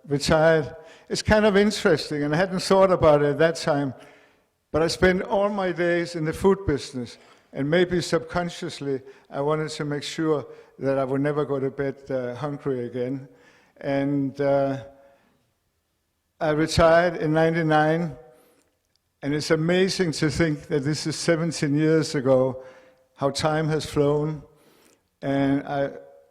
retired. It's kind of interesting, and I hadn't thought about it at that time, but I spent all my days in the food business. And maybe subconsciously, I wanted to make sure that I would never go to bed hungry again. And I retired in '99, and it's amazing to think that this is 17 years ago, how time has flown. And I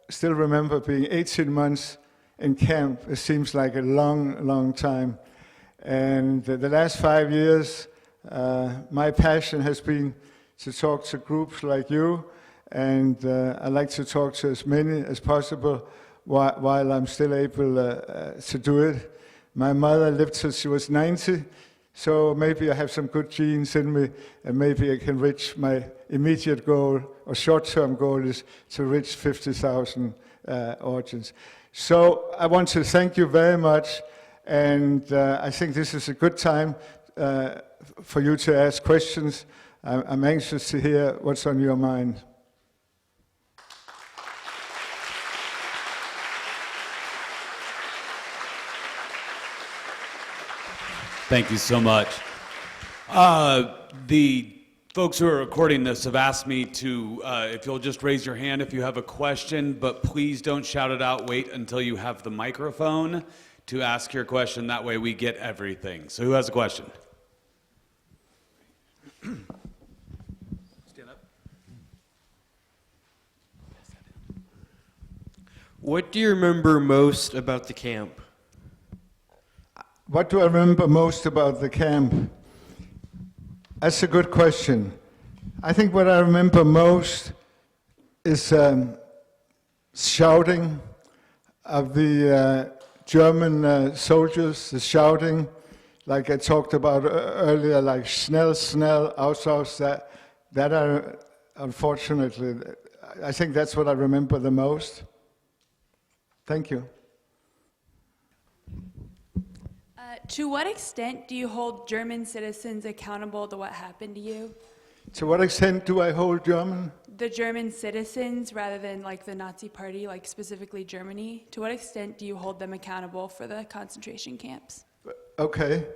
still remember being 18 months in camp. It seems like a long, long time. And the last 5 years, my passion has been to talk to groups like you, and I like to talk to as many as possible while I'm still able to do it. My mother lived till she was 90, so maybe I have some good genes in me, and maybe I can reach my immediate goal, or short-term goal is to reach 50,000 audience. So I want to thank you very much, and I think this is a good time for you to ask questions. I'm anxious to hear what's on your mind. Thank you so much. The folks who are recording this have asked me to, if you'll just raise your hand if you have a question, but please don't shout it out. Wait until you have the microphone to ask your question. That way we get everything. So who has a question? Stand up. What do you remember most about the camp? What do I remember most about the camp? That's a good question. I think what I remember most is shouting of the German soldiers, the shouting, like I talked about earlier, like "Schnell, schnell, aus, aus." That unfortunately, I think that's what I remember the most. Thank you. To what extent do you hold German citizens accountable to what happened to you? To what extent do I hold German? The German citizens, rather than like the Nazi Party, like specifically Germany, to what extent do you hold them accountable for the concentration camps? Okay.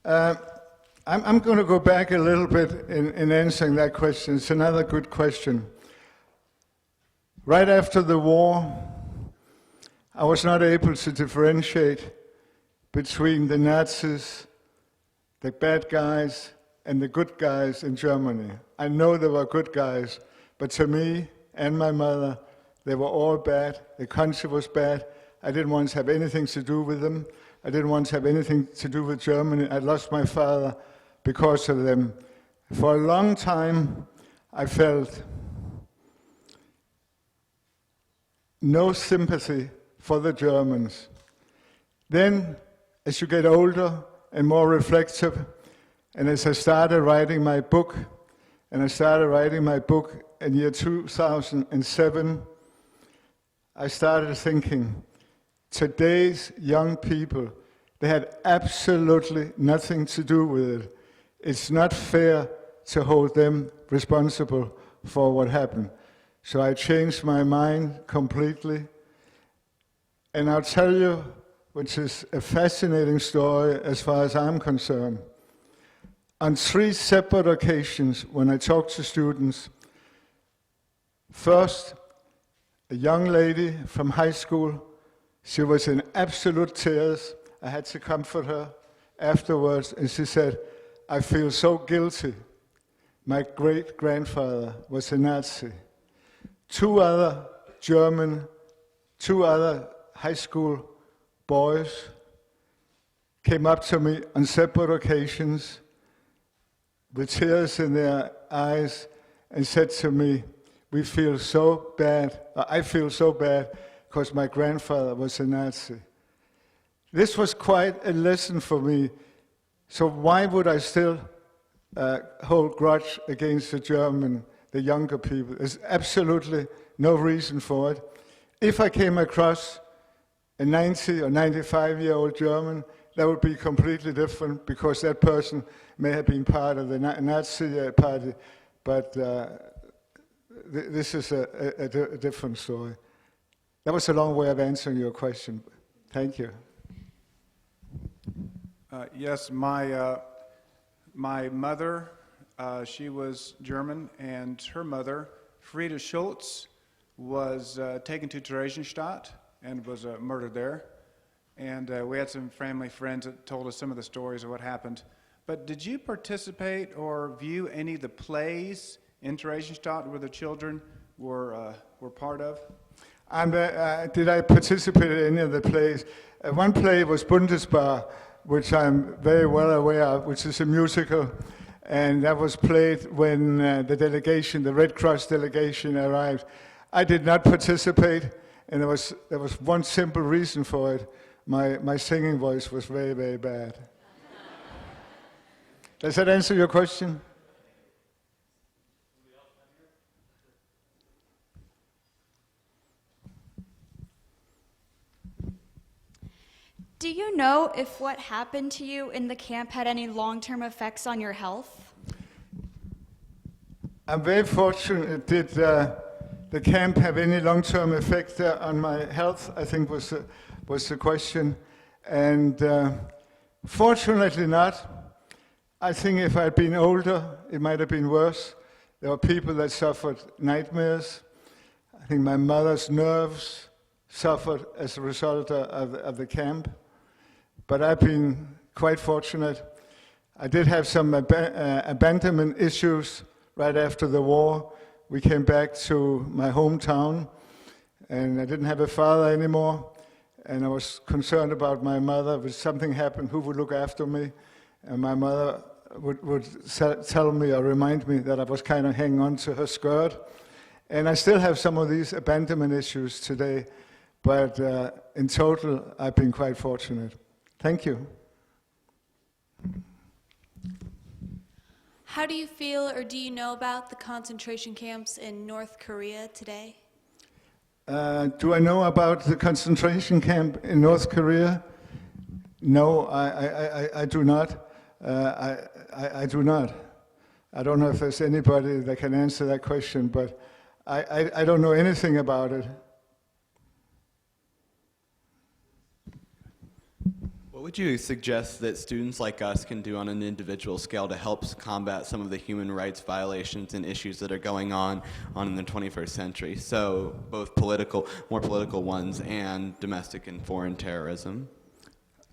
I'm going to go back a little bit in answering that question. It's another good question. Right after the war, I was not able to differentiate between the Nazis, the bad guys, and the good guys in Germany. I know there were good guys, but to me and my mother, they were all bad. The country was bad. I didn't want to have anything to do with them. I didn't want to have anything to do with Germany. I lost my father because of them. For a long time, I felt no sympathy for the Germans. Then, as you get older and more reflective, and as I started writing my book, and I started writing my book in year 2007, I started thinking, today's young people, they had absolutely nothing to do with it. It's not fair to hold them responsible for what happened. So I changed my mind completely. And I'll tell you, which is a fascinating story as far as I'm concerned. On 3 separate occasions when I talked to students, first, a young lady from high school, she was in absolute tears. I had to comfort her afterwards, and she said, "I feel so guilty. My great-grandfather was a Nazi." 2 other high school boys came up to me on separate occasions with tears in their eyes and said to me, I feel so bad because my grandfather was a Nazi. This was quite a lesson for me. So why would I still hold grudge against the younger people? There's absolutely no reason for it. If I came across a 90 or 95-year-old German, that would be completely different because that person may have been part of the Nazi party, but this is a different story. That was a long way of answering your question. Thank you. Yes, my mother, she was German, and her mother, Frieda Schultz, was taken to Theresienstadt and was murdered there. and we had some family friends that told us some of the stories of what happened. But did you participate or view any of the plays in Theresienstadt where the children were part of? Did I participate in any of the plays? One play was Bundesbar, which I'm very well aware of, which is a musical, and that was played when the delegation, the Red Cross delegation, arrived. I did not participate, and there was one simple reason for it. My singing voice was very, very bad. Does that answer your question? Do you know if what happened to you in the camp had any long-term effects on your health? I'm very fortunate. Did the camp have any long-term effect on my health? I think was the question. And fortunately not. I think if I'd been older, it might have been worse. There were people that suffered nightmares. I think my mother's nerves suffered as a result of the camp. But I've been quite fortunate. I did have some abandonment issues right after the war. We came back to my hometown, and I didn't have a father anymore. And I was concerned about my mother. If something happened, who would look after me? And my mother would tell me or remind me that I was kind of hanging on to her skirt. And I still have some of these abandonment issues today. But in total, I've been quite fortunate. Thank you. How do you feel or do you know about the concentration camps in North Korea today? Do I know about the concentration camp in North Korea? No, I do not. I do not. I don't know if there's anybody that can answer that question, but I don't know anything about it. What would you suggest that students like us can do on an individual scale to help combat some of the human rights violations and issues that are going on in the 21st century? So both more political ones, and domestic and foreign terrorism.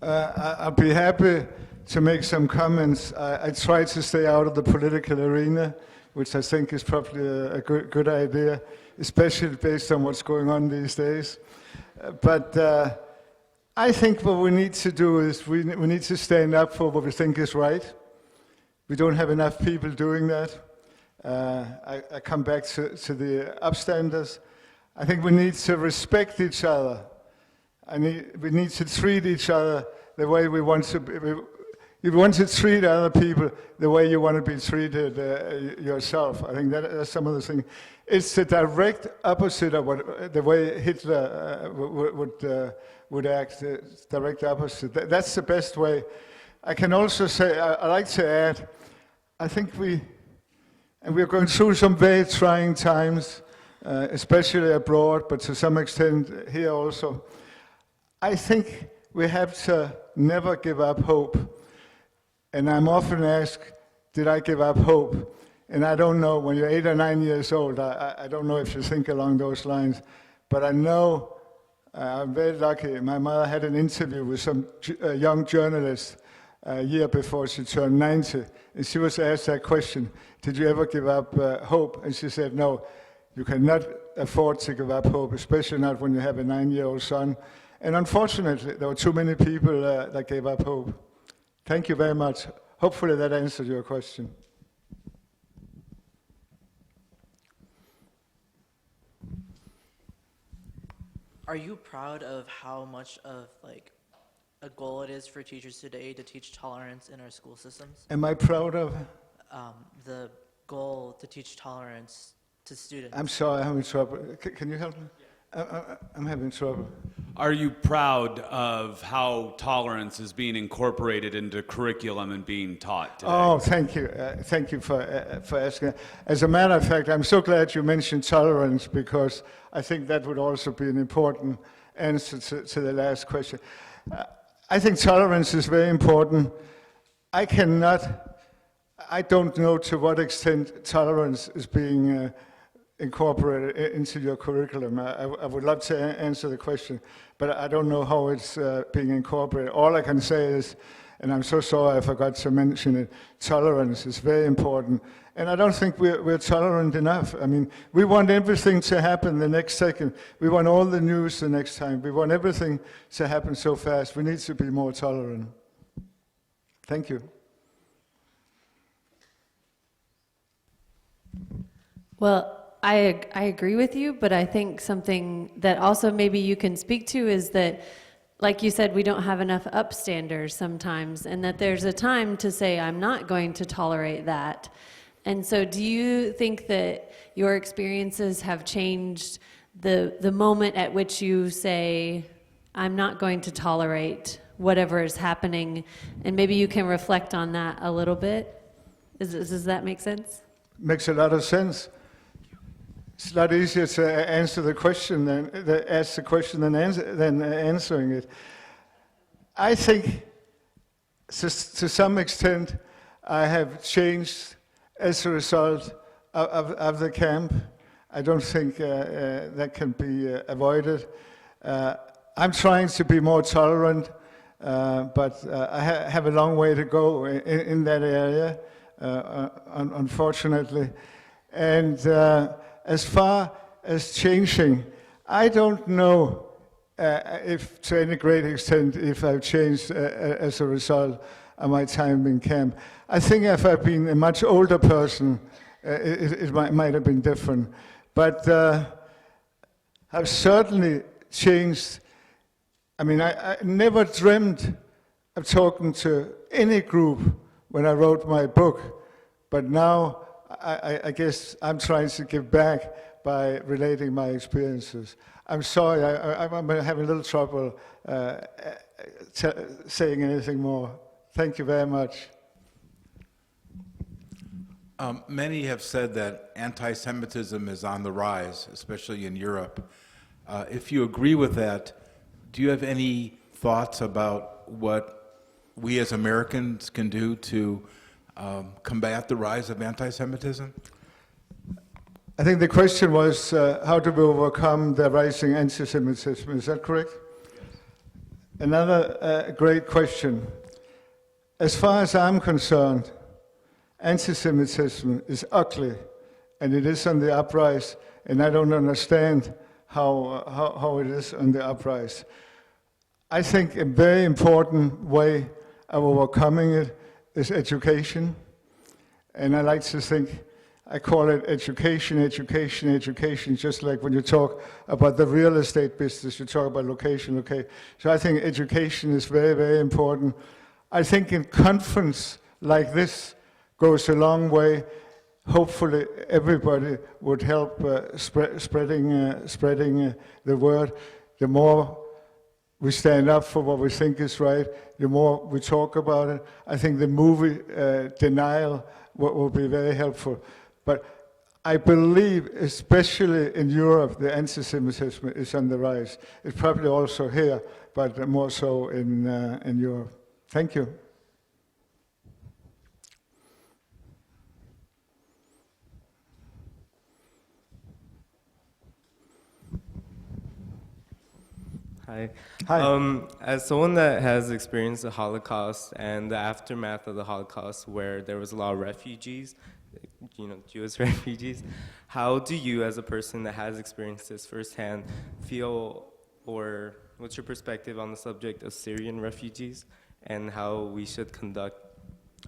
I'll be happy to make some comments. I try to stay out of the political arena, which I think is probably a good idea, especially based on what's going on these days. But I think what we need to do is we need to stand up for what we think is right. We don't have enough people doing that. I come back to the upstanders. I think we need to respect each other. We need to treat each other the way we want to be. You want to treat other people the way you want to be treated yourself. I think that's some of the things. It's the direct opposite of the way Hitler would act. Direct opposite. That's the best way. I can also say, I like to add, I think we're going through some very trying times, especially abroad, but to some extent here also. I think we have to never give up hope. And I'm often asked, did I give up hope? And I don't know, when you're 8 or 9 years old, I don't know if you think along those lines. But I know, I'm very lucky, my mother had an interview with some young journalist a year before she turned 90. And she was asked that question, did you ever give up hope? And she said, no, you cannot afford to give up hope, especially not when you have a 9-year-old son. And unfortunately, there were too many people that gave up hope. Thank you very much. Hopefully that answered your question. Are you proud of how much of a goal it is for teachers today to teach tolerance in our school systems? Am I proud of? The goal to teach tolerance to students. I'm sorry, I'm having trouble. Can you help me? I'm having trouble. Are you proud of how tolerance is being incorporated into curriculum and being taught today? Oh, thank you. Thank you for asking. As a matter of fact, I'm so glad you mentioned tolerance, because I think that would also be an important answer to the last question. I think tolerance is very important. I don't know to what extent tolerance is being incorporate it into your curriculum? I would love to answer the question, but I don't know how it's being incorporated. All I can say is, and I'm so sorry I forgot to mention it, tolerance is very important. And I don't think we're tolerant enough. I mean, we want everything to happen the next second. We want all the news the next time. We want everything to happen so fast. We need to be more tolerant. Thank you. Well, I agree with you, but I think something that also maybe you can speak to is that, like you said, we don't have enough upstanders sometimes, and that there's a time to say, I'm not going to tolerate that. And so do you think that your experiences have changed the moment at which you say, I'm not going to tolerate whatever is happening, and maybe you can reflect on that a little bit? Does that make sense? Makes a lot of sense. It's a lot easier to answer the question than answering it. I think to some extent I have changed as a result of the camp. I don't think that can be avoided. I'm trying to be more tolerant, but I have a long way to go in that area, unfortunately. And as far as changing, I don't know if, to any great extent, if I've changed as a result of my time in camp. I think if I've been a much older person, it might have been different. But I've certainly changed. I mean, I never dreamed of talking to any group when I wrote my book, but now I guess I'm trying to give back by relating my experiences. I'm sorry, I'm having a little trouble saying anything more. Thank you very much. Many have said that anti-Semitism is on the rise, especially in Europe. If you agree with that, do you have any thoughts about what we as Americans can do to combat the rise of anti-Semitism? I think the question was, how do we overcome the rising anti-Semitism? Is that correct? Yes. Another great question. As far as I'm concerned, anti-Semitism is ugly, and it is on the uprise, and I don't understand how it is on the uprise. I think a very important way of overcoming it is education, and I like to think, I call it education, education, education, just like when you talk about the real estate business, you talk about location, okay? So I think education is very, very important. I think a conference like this goes a long way. Hopefully everybody would help spreading the word. The more we stand up for what we think is right, the more we talk about it. I think the movie Denial will be very helpful. But I believe, especially in Europe, the anti-Semitism is on the rise. It's probably also here, but more so in Europe. Thank you. Hi. Hi. As someone that has experienced the Holocaust and the aftermath of the Holocaust, where there was a lot of refugees, Jewish refugees, how do you, as a person that has experienced this firsthand, feel, or what's your perspective on the subject of Syrian refugees and how we should conduct,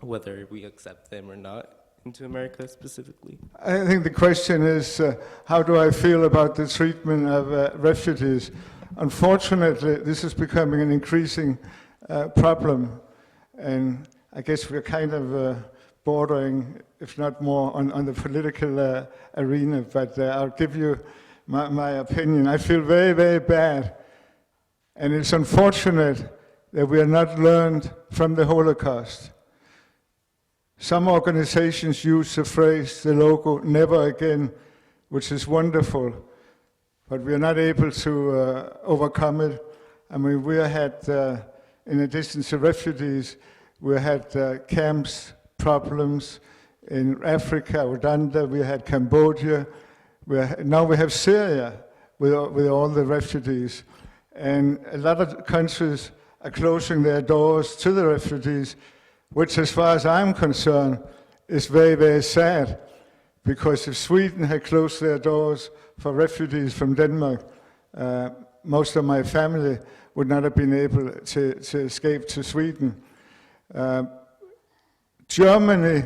whether we accept them or not, into America specifically? I think the question is, how do I feel about the treatment of refugees? Unfortunately, this is becoming an increasing problem, and I guess we're kind of bordering, if not more, on the political arena, but I'll give you my opinion. I feel very, very bad, and it's unfortunate that we are not learned from the Holocaust. Some organizations use the phrase, the logo, never again, which is wonderful, but we are not able to overcome it. I mean, we had, in addition to refugees, we had camps, problems in Africa, Uganda, we had Cambodia, Now we have Syria with all the refugees. And a lot of countries are closing their doors to the refugees, which as far as I'm concerned is very, very sad. Because if Sweden had closed their doors for refugees from Denmark, most of my family would not have been able to escape to Sweden. Germany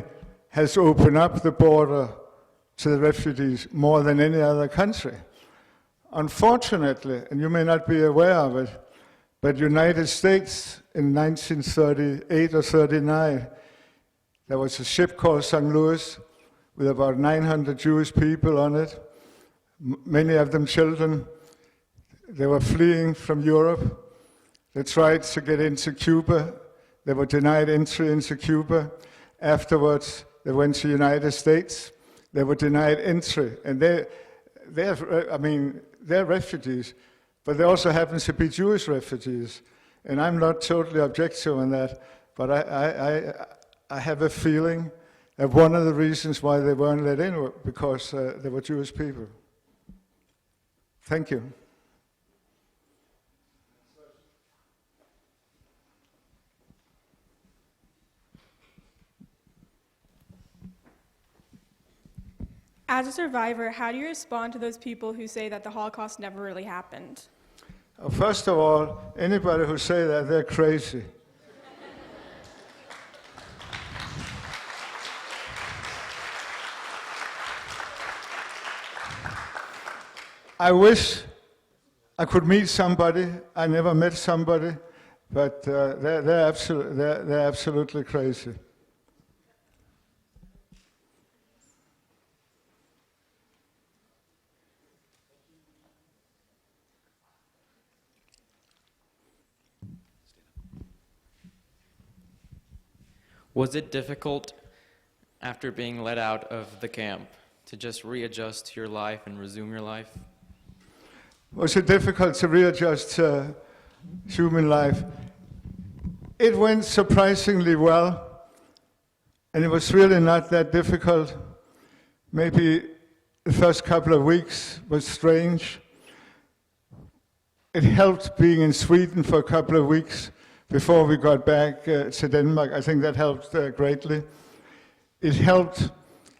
has opened up the border to the refugees more than any other country. Unfortunately, and you may not be aware of it, but United States in 1938 or 39, there was a ship called St. Louis with about 900 Jewish people on it, many of them children. They were fleeing from Europe. They tried to get into Cuba. They were denied entry into Cuba. Afterwards, they went to the United States. They were denied entry. And they're refugees, but they also happen to be Jewish refugees. And I'm not totally objective on that, but I have a feeling that one of the reasons why they weren't let in was because they were Jewish people. Thank you. As a survivor, how do you respond to those people who say that the Holocaust never really happened? First of all, anybody who say that, they're crazy. I wish I could meet somebody. I never met somebody, but they're absolutely crazy. Was it difficult after being let out of the camp to just readjust to your life and resume your life? Was it difficult to readjust to human life? It went surprisingly well, and it was really not that difficult. Maybe the first couple of weeks was strange. It helped being in Sweden for a couple of weeks before we got back to Denmark. I think that helped greatly. It helped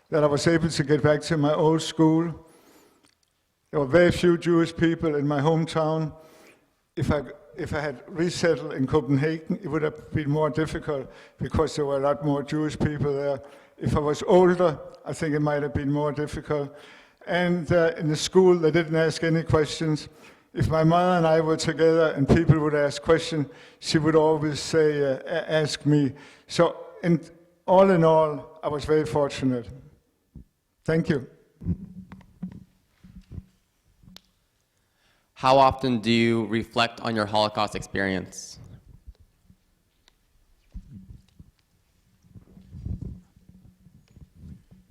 that I was able to get back to my old school. There were very few Jewish people in my hometown. If I had resettled in Copenhagen, it would have been more difficult because there were a lot more Jewish people there. If I was older, I think it might have been more difficult. And in the school, they didn't ask any questions. If my mother and I were together and people would ask questions, she would always say, ask me. So all in all, I was very fortunate. Thank you. How often do you reflect on your Holocaust experience?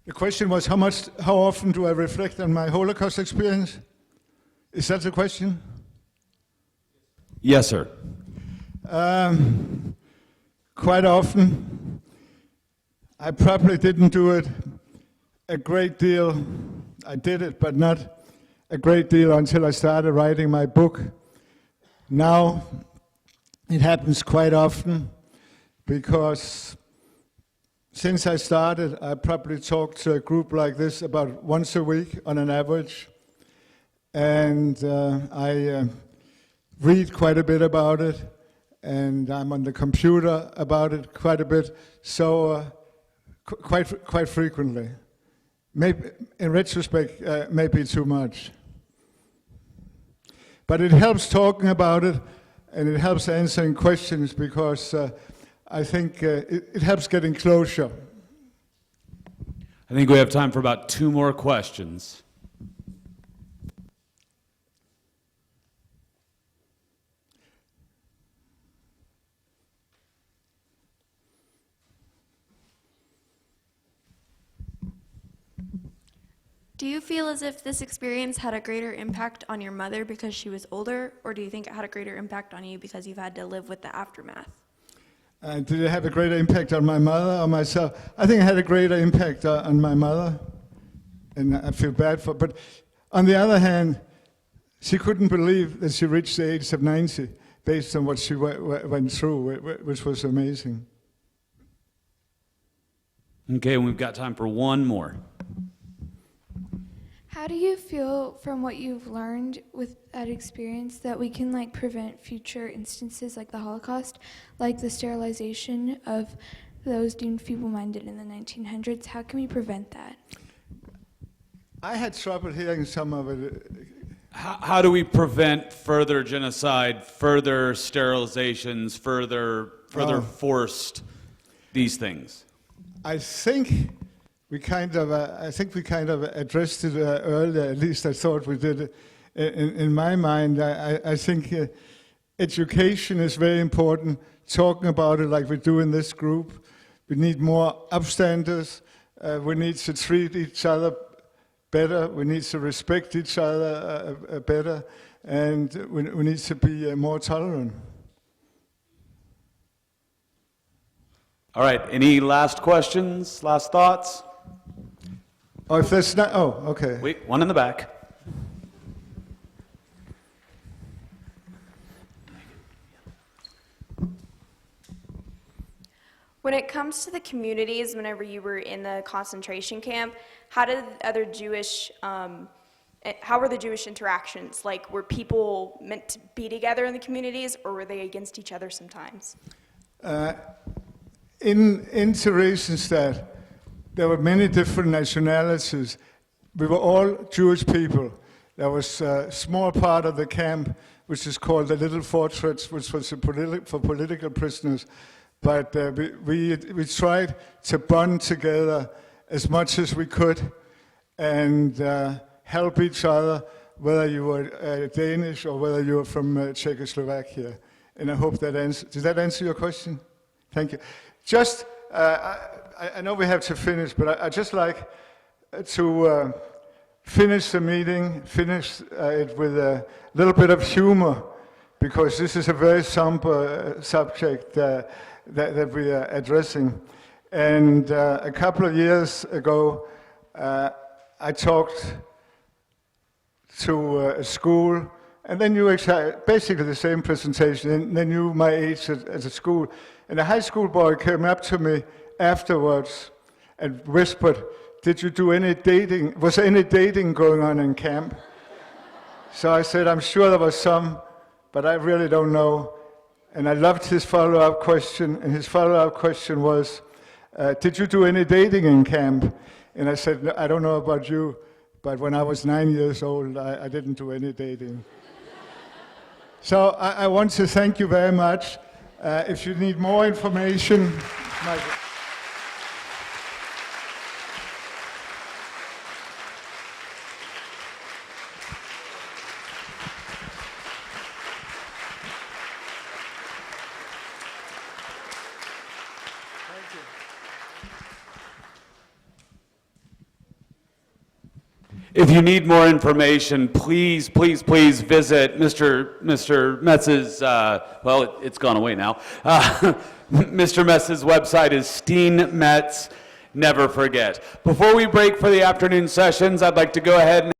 The question was how often do I reflect on my Holocaust experience? Is that the question? Yes, sir. Quite often. I probably didn't do it a great deal. I did it, but not a great deal until I started writing my book. Now, it happens quite often because since I started, I probably talked to a group like this about once a week on an average. And I read quite a bit about it, and I'm on the computer about it quite a bit, so quite frequently. Maybe, in retrospect, maybe too much. But it helps talking about it, and it helps answering questions because I think it helps getting closure. I think we have time for about 2 more questions. Do you feel as if this experience had a greater impact on your mother because she was older, or do you think it had a greater impact on you because you've had to live with the aftermath? Did it have a greater impact on my mother or myself? I think it had a greater impact on my mother and I feel bad for. But on the other hand, she couldn't believe that she reached the age of 90 based on what she went through, which was amazing. Okay, we've got time for one more. How do you feel from what you've learned with that experience that we can like prevent future instances like the Holocaust, like the sterilization of those deemed feeble-minded in the 1900s? How can we prevent that? I had trouble hearing some of it. How do we prevent further genocide, further sterilizations, further forced these things? I think we kind of addressed it earlier. At least I thought we did. In my mind, I think education is very important. Talking about it like we do in this group. We need more upstanders. We need to treat each other better. We need to respect each other better, and we need to be more tolerant. All right, any last questions, last thoughts? Oh, if there's not, oh, okay. Wait, one in the back. When it comes to the communities, whenever you were in the concentration camp, how did other Jewish, how were the Jewish interactions? Like, were people meant to be together in the communities, or were they against each other sometimes? In Theresienstadt, there were many different nationalities. We were all Jewish people. There was a small part of the camp, which is called the Little Fortress, which was for political prisoners. But we tried to bond together as much as we could and help each other, whether you were Danish or whether you were from Czechoslovakia. And I hope that did that answer your question? Thank you. Just, I know we have to finish, but I'd just like to finish the meeting, finish it with a little bit of humor, because this is a very somber subject that we are addressing. And a couple of years ago, I talked to a school, and they knew basically the same presentation, and they knew my age at the school. And a high school boy came up to me afterwards and whispered, "Did you do any dating? Was there any dating going on in camp?" So I said, "I'm sure there was some, but I really don't know." And I loved his follow-up question, and his follow-up question was, "Did you do any dating in camp?" And I said, "No, I don't know about you, but when I was 9 years old, I didn't do any dating." So I want to thank you very much. If you need more information, If you need more information, please, please, please visit Mr. Metz's, well, it's gone away now. Mr. Metz's website is Steen Metz. Never forget. Before we break for the afternoon sessions, I'd like to go ahead and